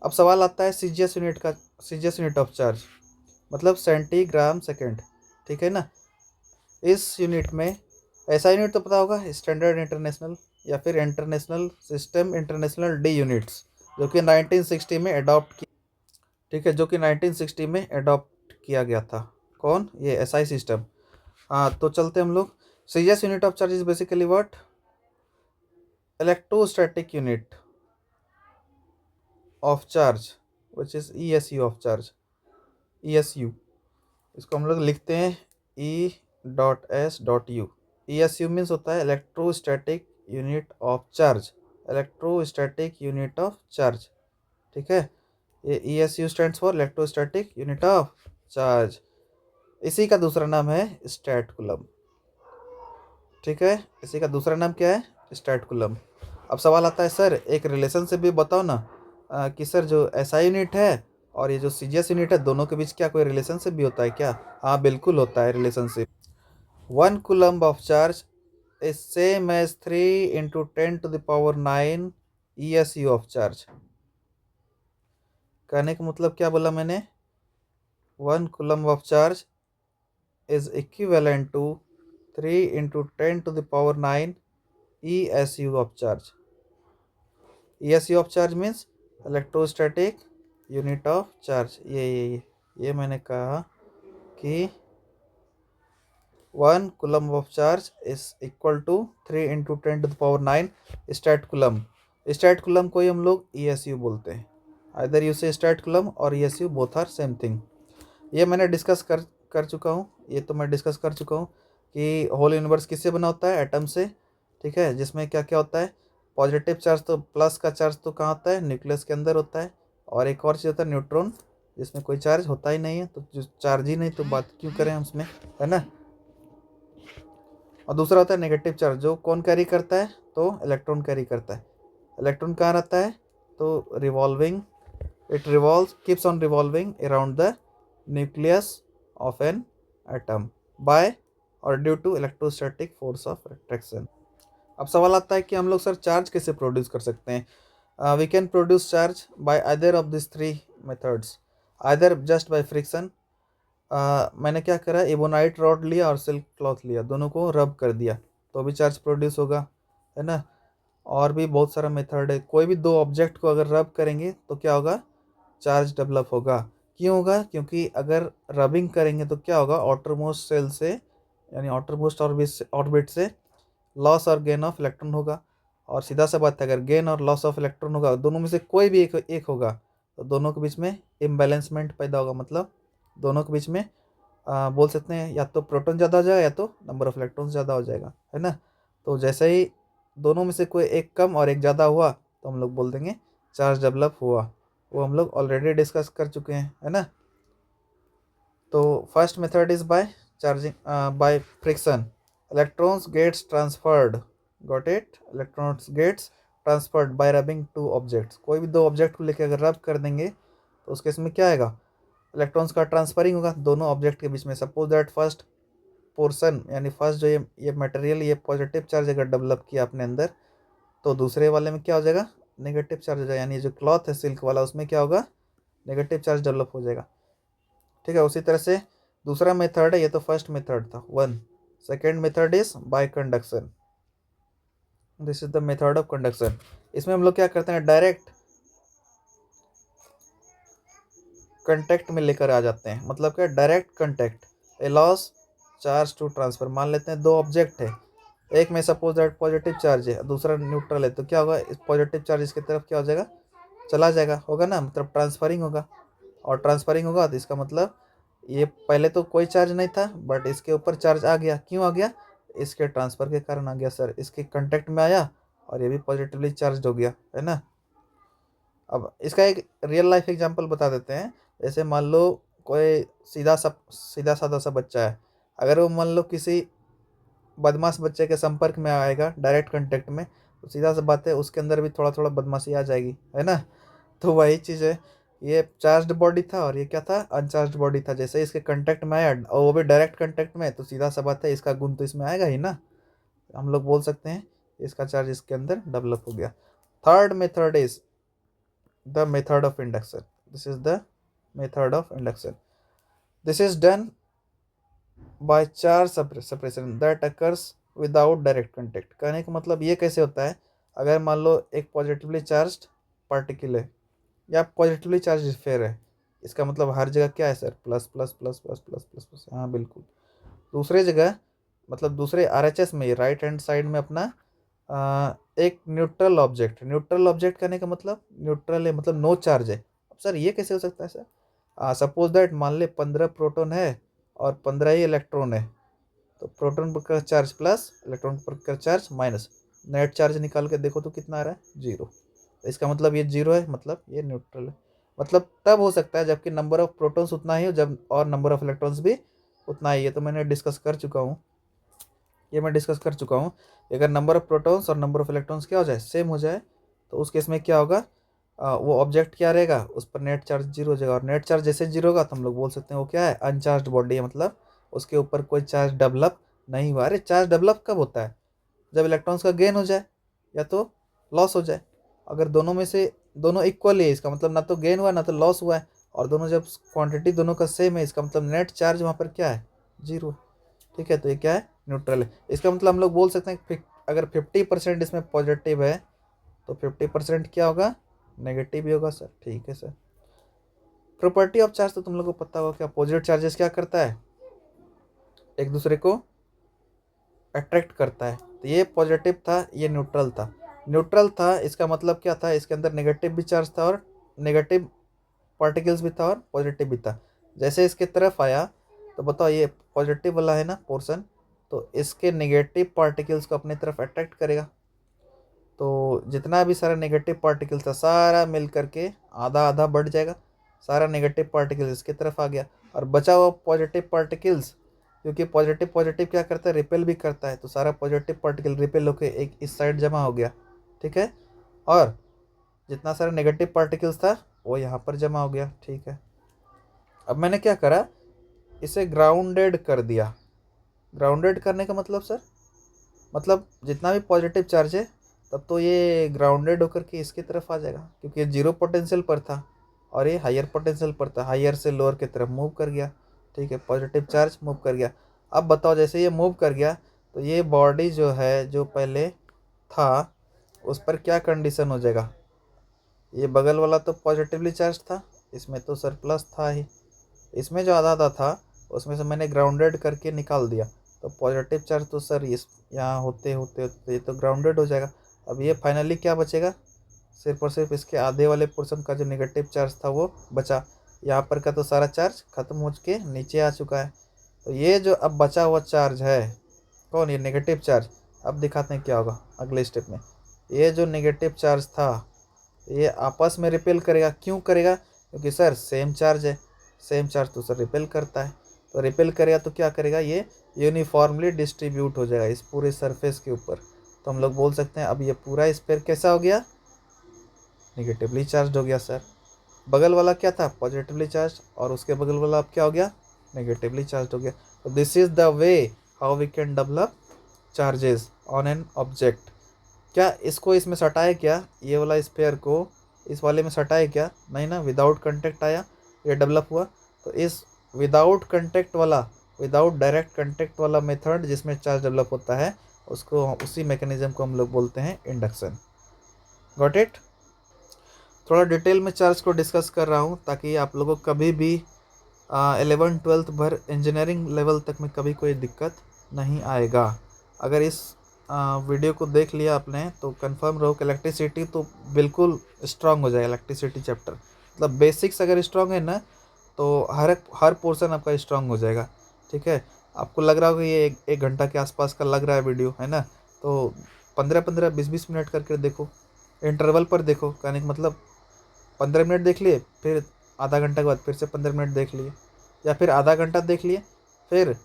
अब सवाल आता है सीजीएस यूनिट का। सीजीएस यूनिट ऑफ चार्ज मतलब सेंटीग्राम सेकेंड, ठीक है ना। इस यूनिट में, ऐसा यूनिट तो पता होगा, स्टैंडर्ड इंटरनेशनल या फिर international system international D units, जो कि 1960 में अडॉप्ट की, ठीक है, जो कि 1960 में अडॉप्ट किया गया था। कौन? ये एसआई सिस्टम। हाँ, तो चलते हम लोग। Serious unit of charge is basically what? Electrostatic unit of charge which is ईएसयू of charge, ईएसयू। इसको हम लोग लिखते हैं E.S.U। ESU मीन्स होता है electrostatic unit of charge, electrostatic unit of charge, ठीक है। ये ESU stands for electrostatic unit of charge. इसी का दूसरा नाम है स्टैट कूलम, ठीक है। इसी का दूसरा नाम क्या है? Stat coulomb. अब सवाल आता है, सर एक रिलेशनशिप भी बताओ ना, कि सर जो एसआई यूनिट है और ये जो सीजीएस यूनिट है, दोनों के बीच क्या कोई रिलेशनशिप भी होता है क्या? हाँ, बिल्कुल होता है relationship. 1 coulomb of charge is same as 3 × 10⁹ ESU of charge. कहने का मतलब क्या बोला मैंने? 1 coulomb of charge is equivalent to 3 × 10⁹ ESU of charge. ESU of charge means electrostatic unit of charge। ये मैंने कहा कि 1 coulomb of charge is equal to 3 × 10⁹ stat coulomb. Stat coulomb को ही हम लोग ESU बोलते हैं। Either you say stat coulomb और ESU both are same thing. ये मैंने डिस्कस कर चुका हूँ, ये तो मैं डिस्कस कर चुका हूँ कि होल यूनिवर्स किससे बना होता है? एटम से, ठीक है। जिसमें क्या क्या होता है? पॉजिटिव चार्ज, तो प्लस का चार्ज तो कहाँ होता है? न्यूक्लियस के अंदर होता है। और एक और चीज़ होता है न्यूट्रॉन, जिसमें कोई चार्ज होता ही नहीं है, तो जो चार्ज ही नहीं तो बात क्यों करें हम उसमें, है ना। और दूसरा होता है नेगेटिव चार्ज, जो कौन कैरी करता है? तो इलेक्ट्रॉन कैरी करता है। इलेक्ट्रॉन कहाँ रहता है? तो revolving, it revolve, keeps on revolving around the nucleus of an atom by और due to electrostatic force of attraction. अब सवाल आता है कि हम लोग सर चार्ज कैसे प्रोड्यूस कर सकते हैं? We can produce charge by either of this 3 methods. Either just by friction, मैंने क्या करा, एबोनाइट रॉड लिया और सिल्क क्लॉथ लिया, दोनों को रब कर दिया तो भी चार्ज प्रोड्यूस होगा, है ना। और भी बहुत सारा मेथड है। कोई भी दो ऑब्जेक्ट को अगर रब करेंगे तो क्या होगा? चार्ज डेवलप होगा। क्यों होगा? क्योंकि अगर रबिंग करेंगे तो क्या होगा? आउटर मोस्ट सेल से, यानी आउटर मोस्ट ऑर्बिट से लॉस और गेन ऑफ इलेक्ट्रॉन होगा। और सीधा सा बात है, अगर गेन और लॉस ऑफ इलेक्ट्रॉन होगा, दोनों में से कोई भी एक होगा, तो दोनों के बीच में इम्बैलेंसमेंट पैदा होगा। मतलब दोनों के बीच में बोल सकते हैं या तो प्रोटॉन ज़्यादा हो जाएगा या तो नंबर ऑफ इलेक्ट्रॉन्स ज़्यादा हो जाएगा, है ना। तो जैसे ही दोनों में से कोई एक कम और एक ज़्यादा हुआ तो हम लोग बोल देंगे चार्ज डेवलप हुआ। वो हम लोग ऑलरेडी डिस्कस कर चुके हैं, है ना। तो first method is by charging by friction, electrons gets transferred, got it, electrons gets transferred by rubbing two objects. कोई भी दो ऑब्जेक्ट को लेकर अगर रब कर देंगे तो उस केस में क्या आएगा? इलेक्ट्रॉन्स का ट्रांसफरिंग होगा दोनों ऑब्जेक्ट के बीच में। सपोज दैट फर्स्ट पोर्सन, यानी फर्स्ट जो ये मटेरियल, ये पॉजिटिव चार्ज अगर डेवलप किया अपने अंदर, तो दूसरे वाले में क्या हो जाएगा? नेगेटिव चार्ज हो जाएगा। यानी जो क्लॉथ है सिल्क वाला, उसमें क्या होगा? नेगेटिव चार्ज डेवलप हो जाएगा, ठीक है। उसी तरह से दूसरा मेथड है, ये तो फर्स्ट मेथड था 1। Second method is bye conduction, this is the method of conduction. इसमें हम लोग क्या करते हैं? डायरेक्ट कंटेक्ट में लेकर आ जाते हैं। मतलब क्या? Direct contact allows charge to transfer. मान लेते हैं दो ऑब्जेक्ट है, एक में सपोज दैट पॉजिटिव चार्ज है, दूसरा न्यूट्रल है, तो क्या होगा? इस पॉजिटिव चार्ज इसकी तरफ क्या हो जाएगा? चला जाएगा, होगा ना, मतलब ट्रांसफरिंग होगा। और ट्रांसफरिंग होगा तो इसका मतलब ये पहले तो कोई चार्ज नहीं था, बट इसके ऊपर चार्ज आ गया। क्यों आ गया? इसके ट्रांसफर के कारण आ गया सर। इसके कांटेक्ट में आया और ये भी पॉजिटिवली चार्ज हो गया, है ना। अब इसका एक रियल लाइफ एग्जांपल बता देते हैं। जैसे मान लो कोई सीधा साधा सा बच्चा है, अगर वो मान लो किसी बदमाश बच्चे के संपर्क में आएगा डायरेक्ट कांटेक्ट में, तो सीधा सा बात है उसके अंदर भी थोड़ा थोड़ा बदमाशी आ जाएगी, है ना। तो वही चीज़ है, ये चार्ज्ड बॉडी था और ये क्या था? अनचार्ज्ड बॉडी था। जैसे इसके कांटेक्ट में आया और वो भी डायरेक्ट कांटेक्ट में, तो सीधा सा बात है इसका गुण तो इसमें आएगा ही ना। हम लोग बोल सकते हैं इसका चार्ज इसके अंदर डेवलप हो गया। Third method is the method of induction. This is the method of induction. This is done by charge separation that occurs without direct contact. कहने का मतलब ये कैसे होता है, अगर मान लो एक पॉजिटिवली चार्ज्ड पार्टिकल है या पॉजिटिवली चार्ज स्फीयर है, इसका मतलब हर जगह क्या है sir, plus plus plus plus plus plus plus, हाँ बिल्कुल। दूसरे जगह मतलब दूसरे आरएचएस में राइट हैंड साइड में अपना एक न्यूट्रल ऑब्जेक्ट, न्यूट्रल ऑब्जेक्ट कहने का मतलब न्यूट्रल है मतलब नो चार्ज है। अब सर ये कैसे हो सकता है सर, सपोज दैट मान ले 15 प्रोटॉन है और 15 ही इलेक्ट्रॉन है, तो प्रोटॉन पर का चार्ज प्लस, इलेक्ट्रॉन पर का चार्ज माइनस, नेट चार्ज निकाल के देखो तो कितना आ रहा है, जीरो। इसका मतलब ये जीरो है, मतलब ये न्यूट्रल है। मतलब तब हो सकता है जबकि नंबर ऑफ प्रोटॉन्स उतना ही हो, जब और नंबर ऑफ इलेक्ट्रॉन्स भी उतना ही है। तो मैंने डिस्कस कर चुका हूँ, ये मैं डिस्कस कर चुका हूँ। अगर नंबर ऑफ प्रोटॉन्स और नंबर ऑफ इलेक्ट्रॉन्स क्या हो जाए, सेम हो जाए, तो उस केस में क्या होगा, वो ऑब्जेक्ट क्या रहेगा, उस पर नेट चार्ज जीरो हो जाएगा। और नेट चार्ज जैसे जीरो होगा तो हम लोग बोल सकते हैं वो क्या है, अनचार्ज बॉडी है, मतलब उसके ऊपर कोई चार्ज डेवलप नहीं हुआ। अरे चार्ज डेवलप कब होता है, जब इलेक्ट्रॉन्स का गेन हो जाए या तो लॉस हो जाए। अगर दोनों में से दोनों इक्वल है, इसका मतलब ना तो गेन हुआ ना तो लॉस हुआ है, और दोनों जब क्वांटिटी दोनों का सेम है, इसका मतलब नेट चार्ज वहाँ पर क्या है, जीरो। ठीक है, तो ये क्या है, न्यूट्रल है। इसका मतलब हम लोग बोल सकते हैं कि अगर 50% इसमें पॉजिटिव है तो 50% क्या होगा, नेगेटिव भी होगा सर। ठीक है सर। प्रॉपर्टी ऑफ चार्ज तो तुम लोग को पता होगा, क्या पॉजिटिव चार्जेस क्या करता है, एक दूसरे को अट्रैक्ट करता है। तो ये पॉजिटिव था, ये न्यूट्रल था। न्यूट्रल था इसका मतलब क्या था, इसके अंदर नेगेटिव भी चार्ज था और नेगेटिव पार्टिकल्स भी था और पॉजिटिव भी था। जैसे इसके तरफ आया तो बताओ, ये पॉजिटिव वाला है ना पोर्शन, तो इसके नेगेटिव पार्टिकल्स को अपनी तरफ अट्रैक्ट करेगा। तो जितना भी सारा नेगेटिव पार्टिकल्स था सारा मिल करके आधा आधा बढ़ जाएगा, सारा नेगेटिव पार्टिकल्स इसकी तरफ आ गया, और बचा हुआ पॉजिटिव पार्टिकल्स, क्योंकि पॉजिटिव पॉजिटिव क्या करता है, रिपेल भी करता है, तो सारा पॉजिटिव पार्टिकल रिपेल होकर एक इस साइड जमा हो गया। ठीक है, और जितना सारा नेगेटिव पार्टिकल्स था वो यहाँ पर जमा हो गया। ठीक है, अब मैंने क्या करा, इसे ग्राउंडेड कर दिया। ग्राउंडेड करने का मतलब सर, मतलब जितना भी पॉजिटिव चार्ज है तब तो ये ग्राउंडेड होकर के इसकी तरफ आ जाएगा, क्योंकि ये जीरो पोटेंशियल पर था और ये हायर पोटेंशियल पर था, हायर से लोअर की तरफ मूव कर गया। ठीक है, पॉजिटिव चार्ज मूव कर गया। अब बताओ, जैसे ये मूव कर गया तो ये बॉडी जो है जो पहले था उस पर क्या कंडीशन हो जाएगा, ये बगल वाला तो पॉजिटिवली चार्ज था, इसमें तो सर प्लस था ही, इसमें जो आधा आधा था उसमें से मैंने ग्राउंडेड करके निकाल दिया, तो पॉजिटिव चार्ज तो सर इस यहाँ होते होते होते ये तो ग्राउंडेड हो जाएगा। अब ये फाइनली क्या बचेगा, सिर्फ और सिर्फ इसके आधे वाले पोर्शन का जो नेगेटिव चार्ज था वो बचा। यहाँ पर का तो सारा चार्ज खत्म हो के नीचे आ चुका है। तो ये जो अब बचा हुआ चार्ज है, कौन, ये नेगेटिव चार्ज। अब दिखाते हैं क्या होगा अगले स्टेप में। ये जो नेगेटिव चार्ज था ये आपस में रिपेल करेगा, क्यों करेगा, क्योंकि सर सेम चार्ज है, सेम चार्ज तो सर रिपेल करता है। तो रिपेल करेगा तो क्या करेगा, ये यूनिफॉर्मली डिस्ट्रीब्यूट हो जाएगा इस पूरे सरफेस के ऊपर। तो हम लोग बोल सकते हैं अब ये पूरा स्फीयर कैसा हो गया, निगेटिवली चार्ज हो गया सर। बगल वाला क्या था, पॉजिटिवली चार्ज, और उसके बगल वाला अब क्या हो गया, नेगेटिवली चार्ज हो गया। तो this is the way how we can develop charges on an object. क्या इसको इसमें सटाए क्या, ये वाला स्फीयर को इस वाले में सटाए क्या, नहीं ना, विदाउट कंटेक्ट आया, ये डेवलप हुआ। तो इस विदाउट कंटेक्ट वाला, विदाउट डायरेक्ट कंटेक्ट वाला मेथड जिसमें चार्ज डेवलप होता है, उसको उसी मैकेनिज्म को हम लोग बोलते हैं इंडक्शन। Got it. थोड़ा डिटेल में चार्ज को डिस्कस कर रहा हूँ ताकि आप लोगों को कभी भी 11th-12th भर इंजीनियरिंग लेवल तक में कभी कोई दिक्कत नहीं आएगा। अगर इस वीडियो को देख लिया आपने तो कंफर्म रहो कि इलेक्ट्रिसिटी तो बिल्कुल स्ट्रांग हो जाएगा। इलेक्ट्रिसिटी चैप्टर मतलब बेसिक्स अगर स्ट्रांग है ना तो हर पोर्शन आपका स्ट्रांग हो जाएगा। ठीक है, आपको लग रहा होगा ये एक घंटा के आसपास का लग रहा है वीडियो, है ना, तो 15-15 20-20 मिनट करके देखो, इंटरवल पर देखो। कहने का मतलब 15 मिनट देख लिए, फिर आधा घंटा के बाद फिर से 15 मिनट देख लिए, या फिर आधा घंटा देख लिए, फिर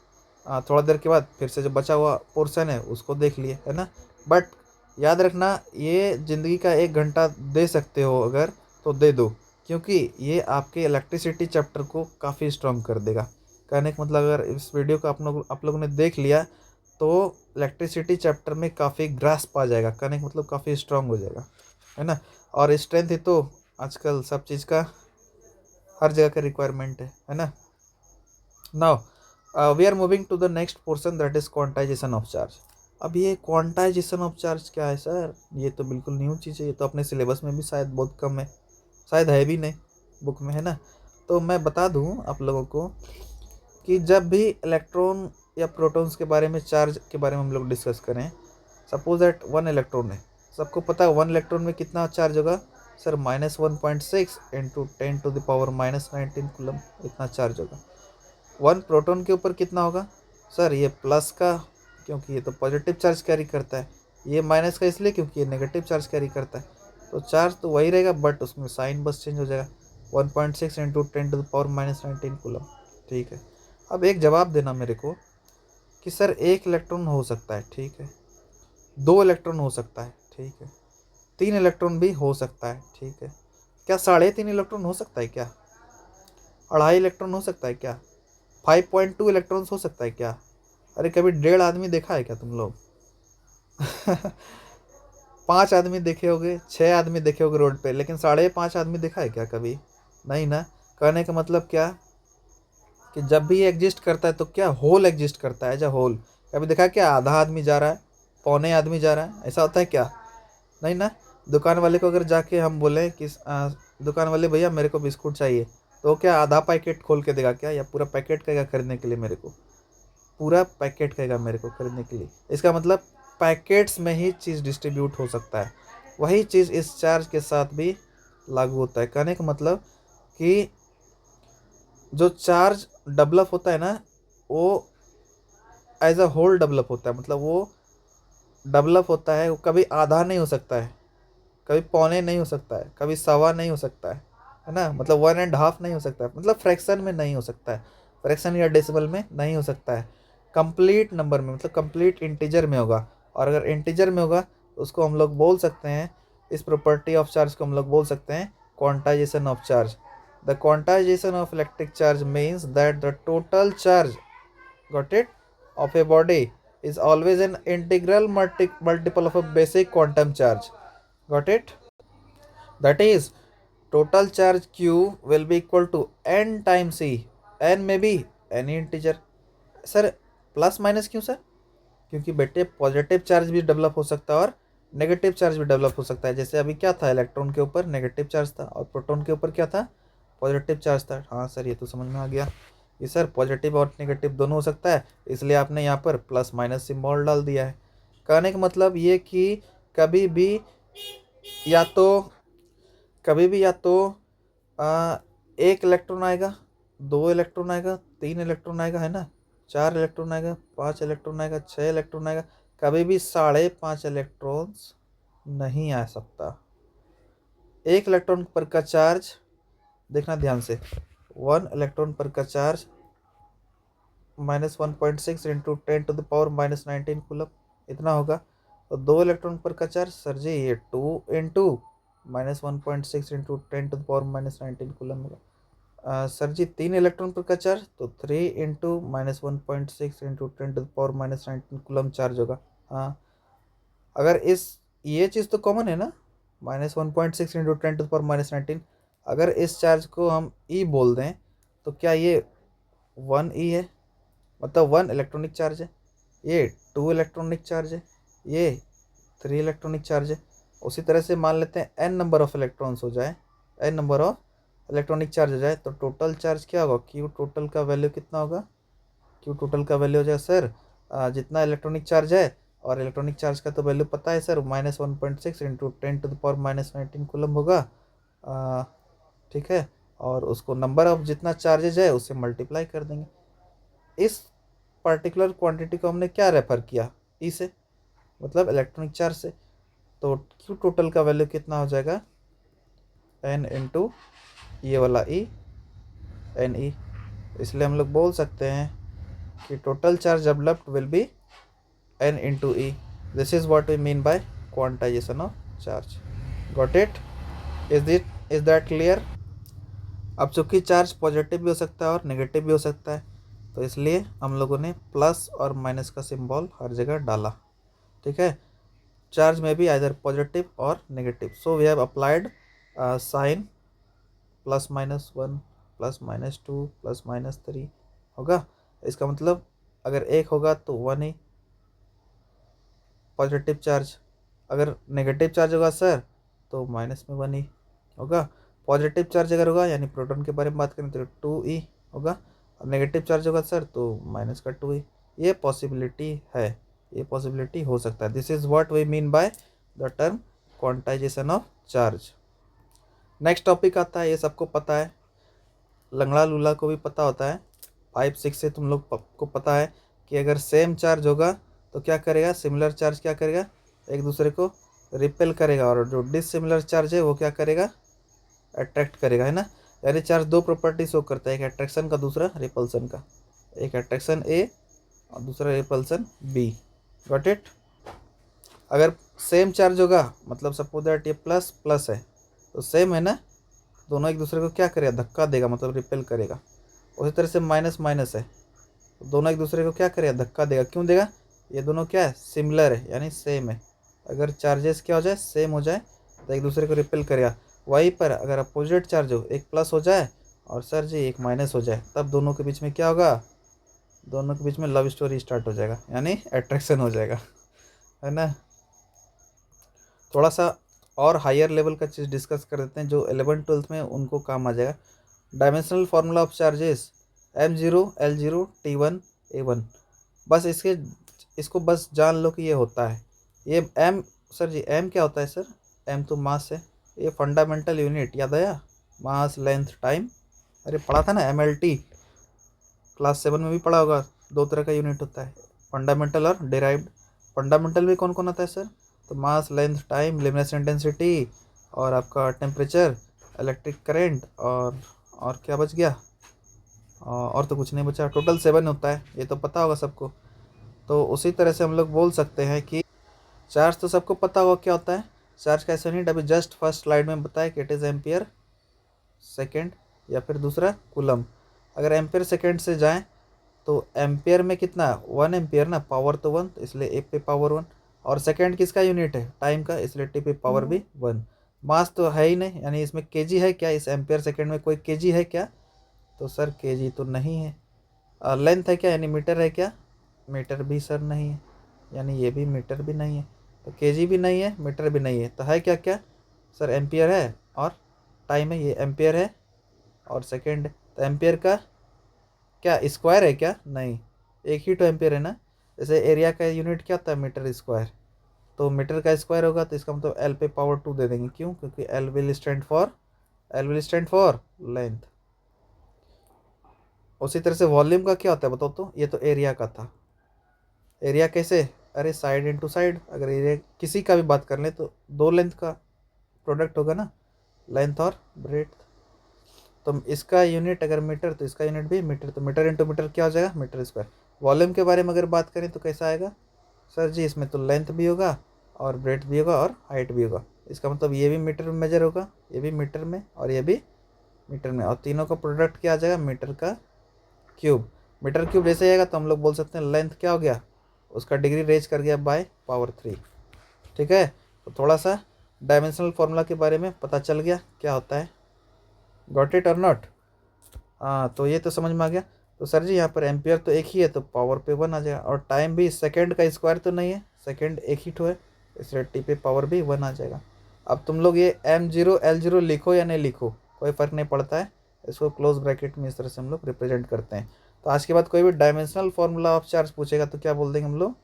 थोड़ा देर के बाद फिर से जो बचा हुआ पोर्शन है उसको देख लिए, है ना। बट याद रखना, ये ज़िंदगी का 1 घंटा दे सकते हो अगर तो दे दो, क्योंकि ये आपके इलेक्ट्रिसिटी चैप्टर को काफ़ी स्ट्रॉन्ग कर देगा। कहने का मतलब अगर इस वीडियो को आप लोगों ने देख लिया तो इलेक्ट्रिसिटी चैप्टर में काफ़ी ग्रास्प आ जाएगा, कहने का मतलब काफ़ी स्ट्रॉन्ग हो जाएगा, है ना। और स्ट्रेंथ ही तो आजकल सब चीज़ का हर जगह का रिक्वायरमेंट है ना। Now we are moving to the next portion, that is quantization of charge. अब ये क्वांटाइजेशन ऑफ चार्ज क्या है सर? ये तो बिल्कुल न्यू चीज़ है, ये तो अपने सिलेबस में भी शायद बहुत कम है, शायद है भी नहीं बुक में, है ना। तो मैं बता दूं आप लोगों को कि जब भी इलेक्ट्रॉन या प्रोटॉन्स के बारे में, चार्ज के बारे में हम लोग डिस्कस करें, सपोज दैट वन इलेक्ट्रॉन है, सबको पता है वन इलेक्ट्रॉन में कितना चार्ज होगा सर? -1.6 इंटू 10⁻⁻19 कूलम, इतना चार्ज होगा। वन प्रोटॉन के ऊपर कितना होगा सर? ये प्लस का, क्योंकि ये तो पॉजिटिव चार्ज कैरी करता है, ये माइनस का इसलिए क्योंकि ये नेगेटिव चार्ज कैरी करता है। तो चार्ज तो वही रहेगा, बट उसमें साइन बस चेंज हो जाएगा। 1.6 इंटू 10⁻⁻19 कूलम, ठीक है। अब एक जवाब देना मेरे को कि सर एक इलेक्ट्रॉन हो सकता है, ठीक है, दो इलेक्ट्रॉन हो सकता है, ठीक है, तीन इलेक्ट्रॉन भी हो सकता है, ठीक है, क्या 3.5 इलेक्ट्रॉन हो सकता है क्या? 2.5 इलेक्ट्रॉन हो सकता है क्या? 5.2 इलेक्ट्रॉन्स हो सकता है क्या? अरे कभी 1.5 आदमी देखा है क्या तुम लोग? 5 आदमी देखे होगे, 6 आदमी देखे होगे रोड पे, लेकिन 5.5 आदमी देखा है क्या कभी? नहीं ना। कहने का मतलब क्या कि जब भी ये एग्जिस्ट करता है तो क्या होल एग्जिस्ट करता है, एज अ होल। कभी देखा क्या आधा आदमी जा रहा है, पौने आदमी जा रहा है, ऐसा होता है क्या? नहीं ना। दुकान वाले को अगर जाके हम बोले कि दुकान वाले भैया मेरे को बिस्कुट चाहिए, तो क्या आधा पैकेट खोल के देगा क्या, या पूरा पैकेट कहेगा खरीदने के लिए मेरे को? पूरा पैकेट कहेगा मेरे को खरीदने के लिए। इसका मतलब पैकेट्स में ही चीज़ डिस्ट्रीब्यूट हो सकता है। वही चीज़ इस चार्ज के साथ भी लागू होता है। कहने का मतलब कि जो चार्ज डेवलप होता है ना, वो एज अ होल डेवलप होता है, मतलब वो डेवलप होता है, वो कभी आधा नहीं हो सकता है, कभी पौने नहीं हो सकता है, कभी सवा नहीं हो सकता है ना, मतलब 1.5 नहीं हो सकता है, मतलब फ्रैक्शन में नहीं हो सकता है, फ्रैक्शन या डेसिमल में नहीं हो सकता है। कंप्लीट नंबर में, मतलब कंप्लीट इंटीजर में होगा। और अगर इंटीजर में होगा तो उसको हम लोग बोल सकते हैं, इस प्रॉपर्टी ऑफ चार्ज को हम लोग बोल सकते हैं quantization of charge. The quantization of electric charge means that the total charge, got it, of a body is always an integral multiple of a basic quantum charge, got it, that is total charge q will be equal to n times c, n may be any integer। Sir plus minus क्यों sir? क्योंकि बेटे positive charge भी develop हो सकता है और negative charge भी develop हो सकता है। जैसे अभी क्या था, इलेक्ट्रॉन के ऊपर नेगेटिव चार्ज था और प्रोटॉन के ऊपर क्या था, पॉजिटिव चार्ज था। हाँ सर ये तो समझ में आ गया कि सर पॉजिटिव और नेगेटिव दोनों हो सकता है, इसलिए आपने यहाँ पर प्लस माइनस सिंबल डाल दिया है। कहने का मतलब ये कि कभी भी या तो कभी भी या तो एक इलेक्ट्रॉन आएगा, दो इलेक्ट्रॉन आएगा, तीन इलेक्ट्रॉन आएगा, है ना, चार इलेक्ट्रॉन आएगा, पांच इलेक्ट्रॉन आएगा, छह इलेक्ट्रॉन आएगा। कभी भी 5.5 इलेक्ट्रॉन्स नहीं आ सकता। एक इलेक्ट्रॉन पर का चार्ज, देखना ध्यान से, वन इलेक्ट्रॉन पर का चार्ज -1.6 इंटू 10⁻⁻19 कूलम, इतना होगा। तो दो इलेक्ट्रॉन पर का चार्ज सर जी ये 2 इंटू -1.6 इंटू 10⁻⁻19 कूलम होगा। सर जी तीन इलेक्ट्रॉन पर का चार्ज तो 3 इंटू -1.6 इंटू 10⁻⁻19 कूलम चार्ज होगा। हाँ, अगर इस ये चीज़ तो कॉमन है ना, -1.6 इंटू 10⁻⁻19। अगर इस चार्ज को हम ई बोल दें तो क्या ये 1 ई है, मतलब 1 इलेक्ट्रॉनिक चार्ज है, ये 2 इलेक्ट्रॉनिक चार्ज है, ये 3 इलेक्ट्रॉनिक चार्ज है। उसी तरह से मान लेते हैं n नंबर ऑफ इलेक्ट्रॉन्स हो जाए, n number of electronic charge हो जाए, तो टोटल चार्ज क्या होगा, क्यू टोटल का वैल्यू कितना होगा? क्यू टोटल का वैल्यू हो जाए सर जितना इलेक्ट्रॉनिक चार्ज है, और इलेक्ट्रॉनिक चार्ज का तो वैल्यू पता है सर, -1.6 इंटू 10⁻⁻19 कूलम होगा। ठीक है, और उसको नंबर ऑफ जितना चार्जेज है उससे मल्टीप्लाई कर देंगे। इस पर्टिकुलर क्वांटिटी को हमने क्या रेफर किया, ई से, मतलब इलेक्ट्रॉनिक चार्ज से। तो क्यू टोटल का वैल्यू कितना हो जाएगा, एन इंटू ये वाला ई, एन ई। इसलिए हम लोग बोल सकते हैं कि total charge developed will be n into e. This is what we mean by quantization of charge. Got it? Is that clear? अब चूंकि चार्ज पॉजिटिव भी हो सकता है और नेगेटिव भी हो सकता है, तो इसलिए हम लोगों ने प्लस और माइनस का सिंबल हर जगह डाला। ठीक है, चार्ज में भी आइदर पॉजिटिव और negative, so we have applied sign +-1 +-2 +-3 होगा। इसका मतलब अगर एक होगा तो वन ही पॉजिटिव चार्ज, अगर नेगेटिव चार्ज होगा सर तो माइनस में वन ही होगा। पॉजिटिव चार्ज अगर होगा यानी प्रोटॉन के बारे में बात करें तो टू ई होगा, और नेगेटिव चार्ज होगा सर तो माइनस का टू ई। ये पॉसिबिलिटी है, ये पॉसिबिलिटी हो सकता है। This is what we mean by the term quantization of charge. Next topic आता है, ये सबको पता है, लंगड़ा लूला को भी पता होता है, 5-6 से तुम लोग को पता है कि अगर सेम चार्ज होगा तो क्या करेगा, सिमिलर चार्ज क्या करेगा, एक दूसरे को रिपेल करेगा, और जो डिसिमिलर चार्ज है वो क्या करेगा, अट्रैक्ट करेगा, है ना। यानी चार्ज दो प्रॉपर्टी शो करता है, एक अट्रैक्शन का दूसरा रिपल्सन का, एक अट्रैक्शन ए और दूसरा रिपल्सन बी। Got it. अगर सेम चार्ज होगा मतलब सपोज दैट ये प्लस प्लस है तो सेम है ना, दोनों एक दूसरे को क्या करेगा, धक्का देगा, मतलब रिपेल करेगा। उसी तरह से माइनस माइनस है तो दोनों एक दूसरे को क्या करेगा, धक्का देगा। क्यों देगा, ये दोनों क्या है, सिमिलर है यानी सेम है। अगर चार्जेस क्या हो जाए, सेम हो जाए तो एक दूसरे को रिपेल करेगा। वहीं पर अगर अपोजिट चार्ज हो, एक प्लस हो जाए और सर जी एक माइनस हो जाए, तब दोनों के बीच में क्या होगा, दोनों के बीच में लव स्टोरी स्टार्ट हो जाएगा, यानी अट्रैक्शन हो जाएगा, है ना। थोड़ा सा और हायर लेवल का चीज़ डिस्कस कर देते हैं, जो 11th-12th में उनको काम आ जाएगा। Dimensional formula of charges M0 L0 T1 A1। बस इसको बस जान लो कि ये होता है। ये M, सर जी M क्या होता है सर, M तो मास है। ये फंडामेंटल यूनिट याद आया, मास लेंथ टाइम, अरे पढ़ा था ना MLT, क्लास 7 में भी पढ़ा होगा। दो तरह का यूनिट होता है, फंडामेंटल और डिराइव्ड। फंडामेंटल में कौन कौन आता है सर, तो मास लेंथ टाइम लिमिनेस इंटेंसिटी और आपका टेम्परेचर इलेक्ट्रिक करंट और क्या बच गया, और तो कुछ नहीं बचा, टोटल 7 होता है, ये तो पता होगा सबको। तो उसी तरह से हम लोग बोल सकते हैं कि चार्ज तो सबको पता होगा क्या होता है। चार्ज का ऐसा यूनिट अभी जस्ट फर्स्ट स्लाइड में बताया कि इट इज़ एम्पियर सेकेंड या फिर दूसरा कूलम। अगर एम्पियर सेकेंड से जाएँ तो एम्पियर में कितना, 1 एम्पियर ना, पावर तो 1 इसलिए ए पे पावर 1, और सेकेंड किसका यूनिट है, टाइम का, इसलिए टी पे पावर भी 1। मास तो है ही नहीं, यानी इसमें केजी है क्या, इस एम्पियर सेकेंड में कोई केजी है क्या, तो सर केजी तो नहीं है। लेंथ है क्या, यानी मीटर है क्या, मीटर भी सर नहीं है, यानी ये भी मीटर भी नहीं है। तो केजी भी नहीं है, मीटर भी नहीं है, तो है क्या क्या, सर एम्पियर है और टाइम है, ये एम्पियर है और सेकेंड। तो एम्पियर का क्या स्क्वायर है क्या, नहीं, एक ही तो एम्पियर है ना। जैसे एरिया का यूनिट क्या होता है, मीटर स्क्वायर, तो मीटर का स्क्वायर होगा तो इसका मतलब एल पे पावर 2 दे देंगे। क्यों, क्योंकि L will stand for length. उसी तरह से वॉल्यूम का क्या होता है बताओ, तो ये तो एरिया का था। एरिया कैसे, अरे साइड इनटू साइड, अगर एरिया किसी का भी बात कर लें तो दो लेंथ का प्रोडक्ट होगा ना, लेंथ और ब्रेड्थ। तो इसका यूनिट अगर मीटर तो इसका यूनिट भी मीटर, तो मीटर इंटू मीटर क्या हो जाएगा, मीटर स्क्वायर। वॉल्यूम के बारे में अगर बात करें तो कैसा आएगा, सर जी इसमें तो लेंथ भी होगा और ब्रेड्थ भी होगा और हाइट भी होगा। इसका मतलब ये भी मीटर में मेजर होगा, ये भी मीटर में और ये भी मीटर में, और तीनों का प्रोडक्ट क्या आ जाएगा, मीटर का क्यूब। मीटर क्यूब जैसे आएगा तो हम लोग बोल सकते हैं लेंथ क्या हो गया, उसका डिग्री रेज कर गया बाय पावर 3। ठीक है, तो थोड़ा सा डायमेंशनल फार्मूला के बारे में पता चल गया क्या होता है। गॉट इट और नॉट, हाँ तो ये तो समझ में आ गया। तो सर जी यहाँ पर एम्पियर तो एक ही है तो पावर पे 1 आ जाएगा, और टाइम भी सेकंड का स्क्वायर तो नहीं है, सेकंड एक ही ठो है, इसलिए टी पे पावर भी 1 आ जाएगा। अब तुम लोग ये M0 L0 लिखो या नहीं लिखो कोई फ़र्क नहीं पड़ता है, इसको क्लोज ब्रैकेट में इस तरह से हम लोग रिप्रेजेंट करते हैं। तो आज के बाद कोई भी डायमेंशनल फार्मूला ऑफ चार्ज पूछेगा तो क्या बोल देंगे हम लोग,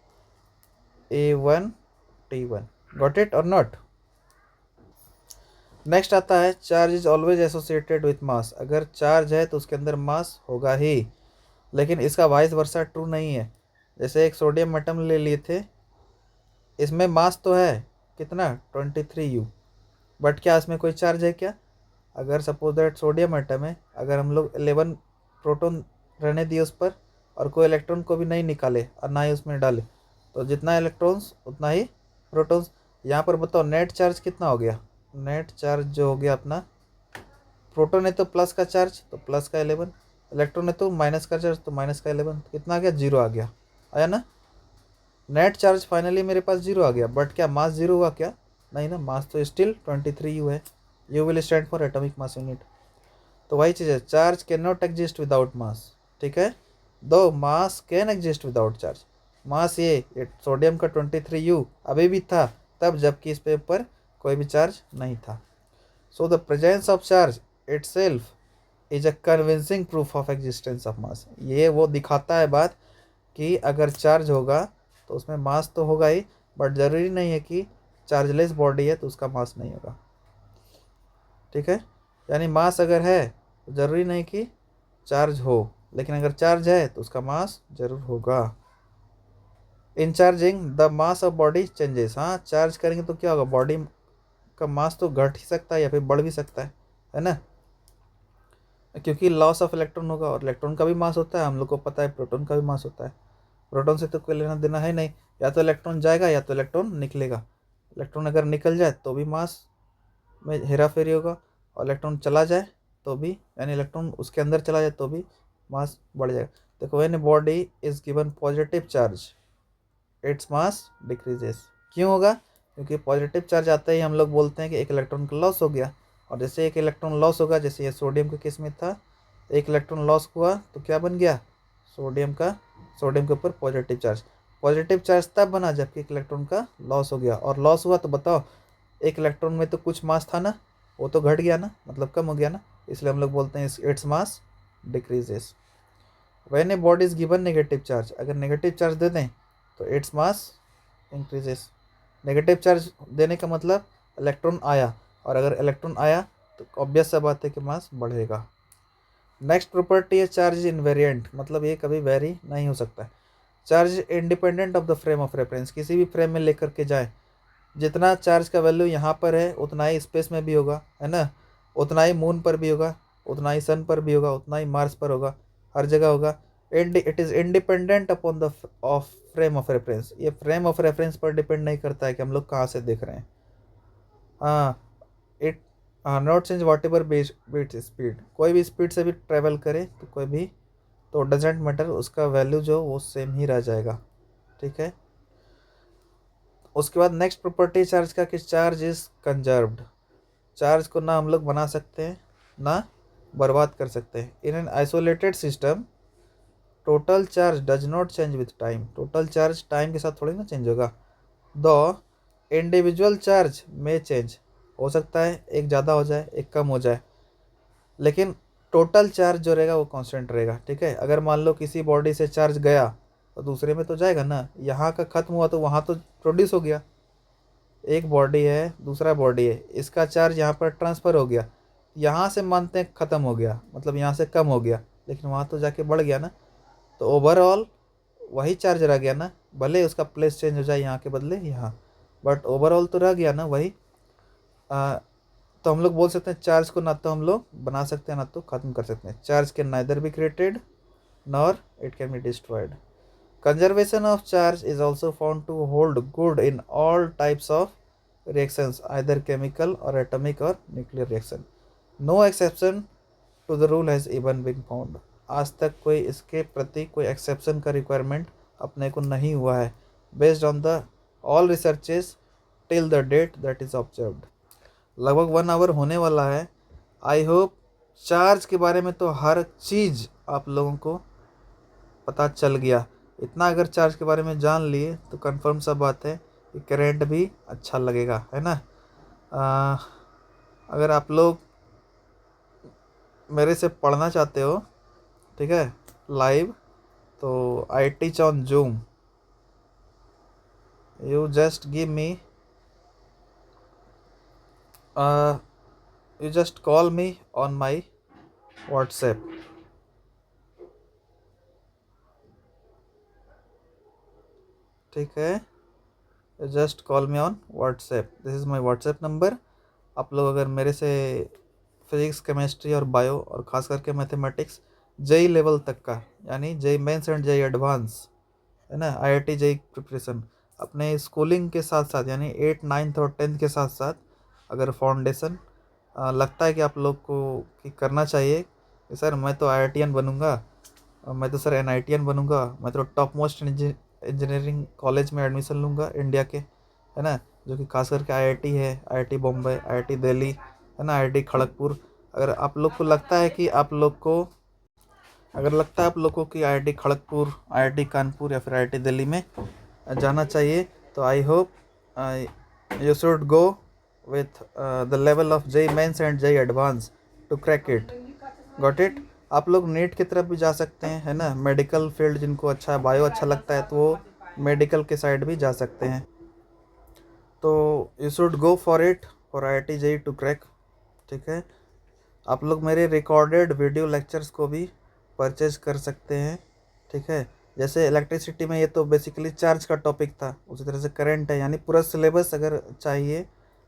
A1T1। गॉट इट और नॉट। नेक्स्ट आता है charge is always associated with mass. अगर चार्ज है तो उसके अंदर मास होगा ही, लेकिन इसका वाइस वर्सा ट्रू नहीं है। जैसे एक सोडियम एटम ले लिए थे, इसमें मास तो है कितना 23U, बट क्या इसमें कोई चार्ज है क्या। अगर सपोज दैट सोडियम एटम है, अगर हम लोग 11 प्रोटॉन रहने दिए उस पर और कोई इलेक्ट्रॉन को भी नहीं निकाले और ना ही उसमें डाले, तो जितना इलेक्ट्रॉन्स उतना ही प्रोटॉन्स। यहाँ पर बताओ नेट चार्ज कितना हो गया, नेट चार्ज जो हो गया अपना, प्रोटॉन है तो प्लस का चार्ज तो प्लस का 11, इलेक्ट्रॉन है तो माइनस का चार्ज तो माइनस का 11, कितना आ गया, 0 आ गया, आया ना। नेट चार्ज फाइनली मेरे पास 0 आ गया, बट क्या मास 0 हुआ क्या, नहीं ना, मास तो स्टिल 23U है। U will stand for atomic mass unit. तो वही चीज़ है, charge can not exist without mass. ठीक है, दो mass can exist without charge. Mass ये सोडियम का 23U अभी भी था तब, जबकि इस पे ऊपर कोई भी चार्ज नहीं था। So the presence of charge itself is a convincing proof of existence of mass. ये वो दिखाता है बात कि अगर चार्ज होगा तो उसमें मास तो होगा ही, बट ज़रूरी नहीं है कि चार्जलेस बॉडी है तो उसका मास नहीं होगा। ठीक है, यानी मास अगर है तो ज़रूरी नहीं कि चार्ज हो, लेकिन अगर चार्ज है तो उसका मास जरूर होगा। In charging the mass of body changes. हाँ, चार्ज करेंगे तो क्या होगा, बॉडी का मास तो घट ही सकता है या फिर बढ़ भी सकता है ना, क्योंकि लॉस ऑफ इलेक्ट्रॉन होगा, और इलेक्ट्रॉन का भी मास होता है, हम लोग को पता है प्रोटॉन का भी मास होता है। प्रोटॉन से तो कोई लेना देना है नहीं, या तो इलेक्ट्रॉन जाएगा या तो इलेक्ट्रॉन निकलेगा। इलेक्ट्रॉन अगर निकल जाए तो भी मास में हेरा फेरी होगा, और इलेक्ट्रॉन चला जाए तो भी, यानी इलेक्ट्रॉन उसके अंदर चला जाए तो भी मास बढ़ जाएगा। देखो, when a body is given positive charge its mass decreases. क्यों होगा, क्योंकि पॉजिटिव चार्ज आते ही हम लोग बोलते हैं कि एक इलेक्ट्रॉन का लॉस हो गया, और जैसे एक इलेक्ट्रॉन लॉस होगा, जैसे ये सोडियम के केस में था, एक इलेक्ट्रॉन लॉस हुआ तो क्या बन गया, सोडियम के ऊपर पॉजिटिव चार्ज। पॉजिटिव चार्ज तब बना जबकि एक इलेक्ट्रॉन का लॉस हो गया, और लॉस हुआ तो बताओ, एक इलेक्ट्रॉन में तो कुछ मास था ना, वो तो घट गया ना, मतलब कम हो गया ना, इसलिए हम लोग बोलते हैं its mass decreases. When a body is given negative charge, अगर नेगेटिव चार्ज दे दें तो its mass increases. Negative charge देने का मतलब इलेक्ट्रॉन आया, और अगर इलेक्ट्रॉन आया तो ऑब्वियस सा बात है कि मास बढ़ेगा। नेक्स्ट प्रॉपर्टी है चार्ज इनवेरिएंट, मतलब ये कभी वेरी नहीं हो सकता है। Charge independent of the frame of reference, किसी भी फ्रेम में लेकर के जाए, जितना चार्ज का वैल्यू यहाँ पर है उतना ही स्पेस में भी होगा, है ना, उतना ही मून पर भी होगा, उतना ही सन पर भी होगा, उतना ही मार्स पर होगा, हर जगह होगा। It is independent upon the of frame of reference. ये फ्रेम ऑफ रेफरेंस पर डिपेंड नहीं करता है कि हम लोग कहाँ से देख रहे हैं। हाँ, it not change whatever beat speed, कोई भी स्पीड से भी ट्रेवल करे तो कोई भी, तो डजेंट मैटर, उसका वैल्यू जो वो सेम ही रह जाएगा। ठीक है, उसके बाद नेक्स्ट प्रॉपर्टी चार्ज का कि चार्ज इज कंजर्व्ड। चार्ज को ना हम लोग बना सकते हैं ना बर्बाद कर सकते हैं। In an isolated system total charge does not change with time. Total charge time के साथ थोड़ी ना चेंज होगा। दो इंडिविजुअल चार्ज में चेंज हो सकता है, एक ज़्यादा हो जाए एक कम हो जाए, लेकिन टोटल चार्ज जो रहेगा वो कांस्टेंट रहेगा। ठीक है, अगर मान लो किसी बॉडी से चार्ज गया तो दूसरे में तो जाएगा ना, यहाँ का ख़त्म हुआ तो वहाँ तो प्रोड्यूस हो गया। एक बॉडी है, दूसरा बॉडी है, इसका चार्ज यहाँ पर ट्रांसफ़र हो गया, यहाँ से मानते हैं ख़त्म हो गया, मतलब यहाँ से कम हो गया, लेकिन वहाँ तो जाके बढ़ गया ना, तो ओवरऑल वही चार्ज रह गया ना, भले उसका प्लेस चेंज हो जाए यहाँ के बदले यहाँ, बट ओवरऑल तो रह गया ना वही। तो हम लोग बोल सकते हैं चार्ज को ना तो हम लोग बना सकते हैं ना तो ख़त्म कर सकते हैं। Charge can neither be created nor it can be destroyed. Conservation of charge is also found to hold good in all types of reactions, either chemical or atomic or nuclear reaction. No exception to the rule has even been found. आज तक कोई इसके प्रति कोई exception का requirement अपने को नहीं हुआ है, based on the all researches till the date that is observed. लगभग 1 आवर होने वाला है। आई होप चार्ज के बारे में तो हर चीज़ आप लोगों को पता चल गया। इतना अगर चार्ज के बारे में जान लिए तो कंफर्म सा बात है कि करेंट भी अच्छा लगेगा, है ना। आ, अगर आप लोग मेरे से पढ़ना चाहते हो, ठीक है, लाइव, तो I teach on zoom. You just give me you just call me on my WhatsApp. ठीक है, just call me on WhatsApp, this is my WhatsApp number. आप लोग अगर मेरे से फिजिक्स, केमिस्ट्री और बायो, और ख़ास करके मैथमेटिक्स जेई लेवल तक का, यानी JEE Mains and JEE Advance, है ना, आईआईटी जेई प्रिपरेशन, अपने स्कूलिंग के साथ साथ यानी 8, 9 और 10 के साथ साथ अगर फाउंडेशन लगता है कि आप लोग को कि करना चाहिए कि सर मैं तो आईआईटीएन बनूंगा, मैं तो सर एनआईटीएन बनूंगा, मैं तो टॉप मोस्ट इंजीनियरिंग कॉलेज में एडमिशन लूँगा इंडिया के, है ना, जो कि खास करके आईआईटी है, आईआईटी बॉम्बे, आईआईटी दिल्ली, है ना, आईआईटी खड़गपुर। अगर आप लोग को लगता है कि आप लोग को अगर लगता है आप लोगों की आईआईटी खड़गपुर, आईआईटी कानपुर या फिर आईआईटी दिल्ली में जाना चाहिए, तो I hope you should go with the level of JEE Mains and JEE Advance to crack it. Got it. आप लोग नीट की तरफ भी जा सकते हैं, है ना। मेडिकल फील्ड जिनको अच्छा है, बायो अच्छा लगता है, तो वो मेडिकल के साइड भी जा सकते हैं। तो you should go for it, for IIT JEE to crack. ठीक है। आप लोग मेरे रिकॉर्डेड वीडियो लेक्चर्स को भी परचेज कर सकते हैं। ठीक है। जैसे इलेक्ट्रिसिटी में ये तो बेसिकली चार्ज का टॉपिक था, उसी तरह से करंट है, यानी पूरा सिलेबस अगर चाहिए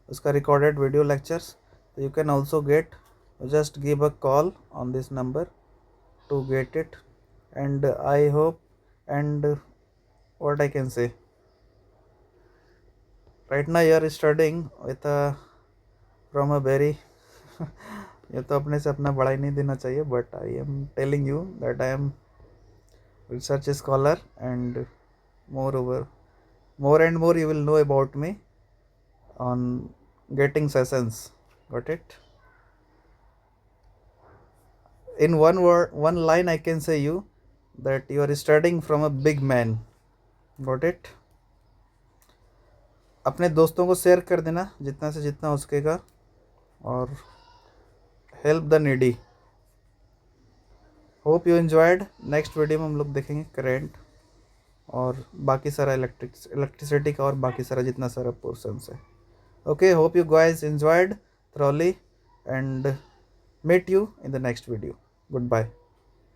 उसका रिकॉर्डेड वीडियो लेक्चर्स, तो you can also get. Just give a call on this number to get it. And I hope, and what I can say, right now you are studying with a from a very ये तो अपने से अपना बड़ा ही नहीं देना चाहिए, but I am telling you that I am research scholar, and moreover, more and more you will know about me on getting sessions. Got it? In one word, one line, I can say you that you are studying from a big man. Got it? अपने दोस्तों को share कर देना जितना से जितना हो सकेगा, और help the needy. Hope you enjoyed. Next video में हम लोग देखेंगे करेंट और बाकी सारा इलेक्ट्रिसिटी का और बाकी सारा जितना सारा पोर्शंस है। Okay, hope you guys enjoyed thoroughly, and meet you in the next video. Goodbye.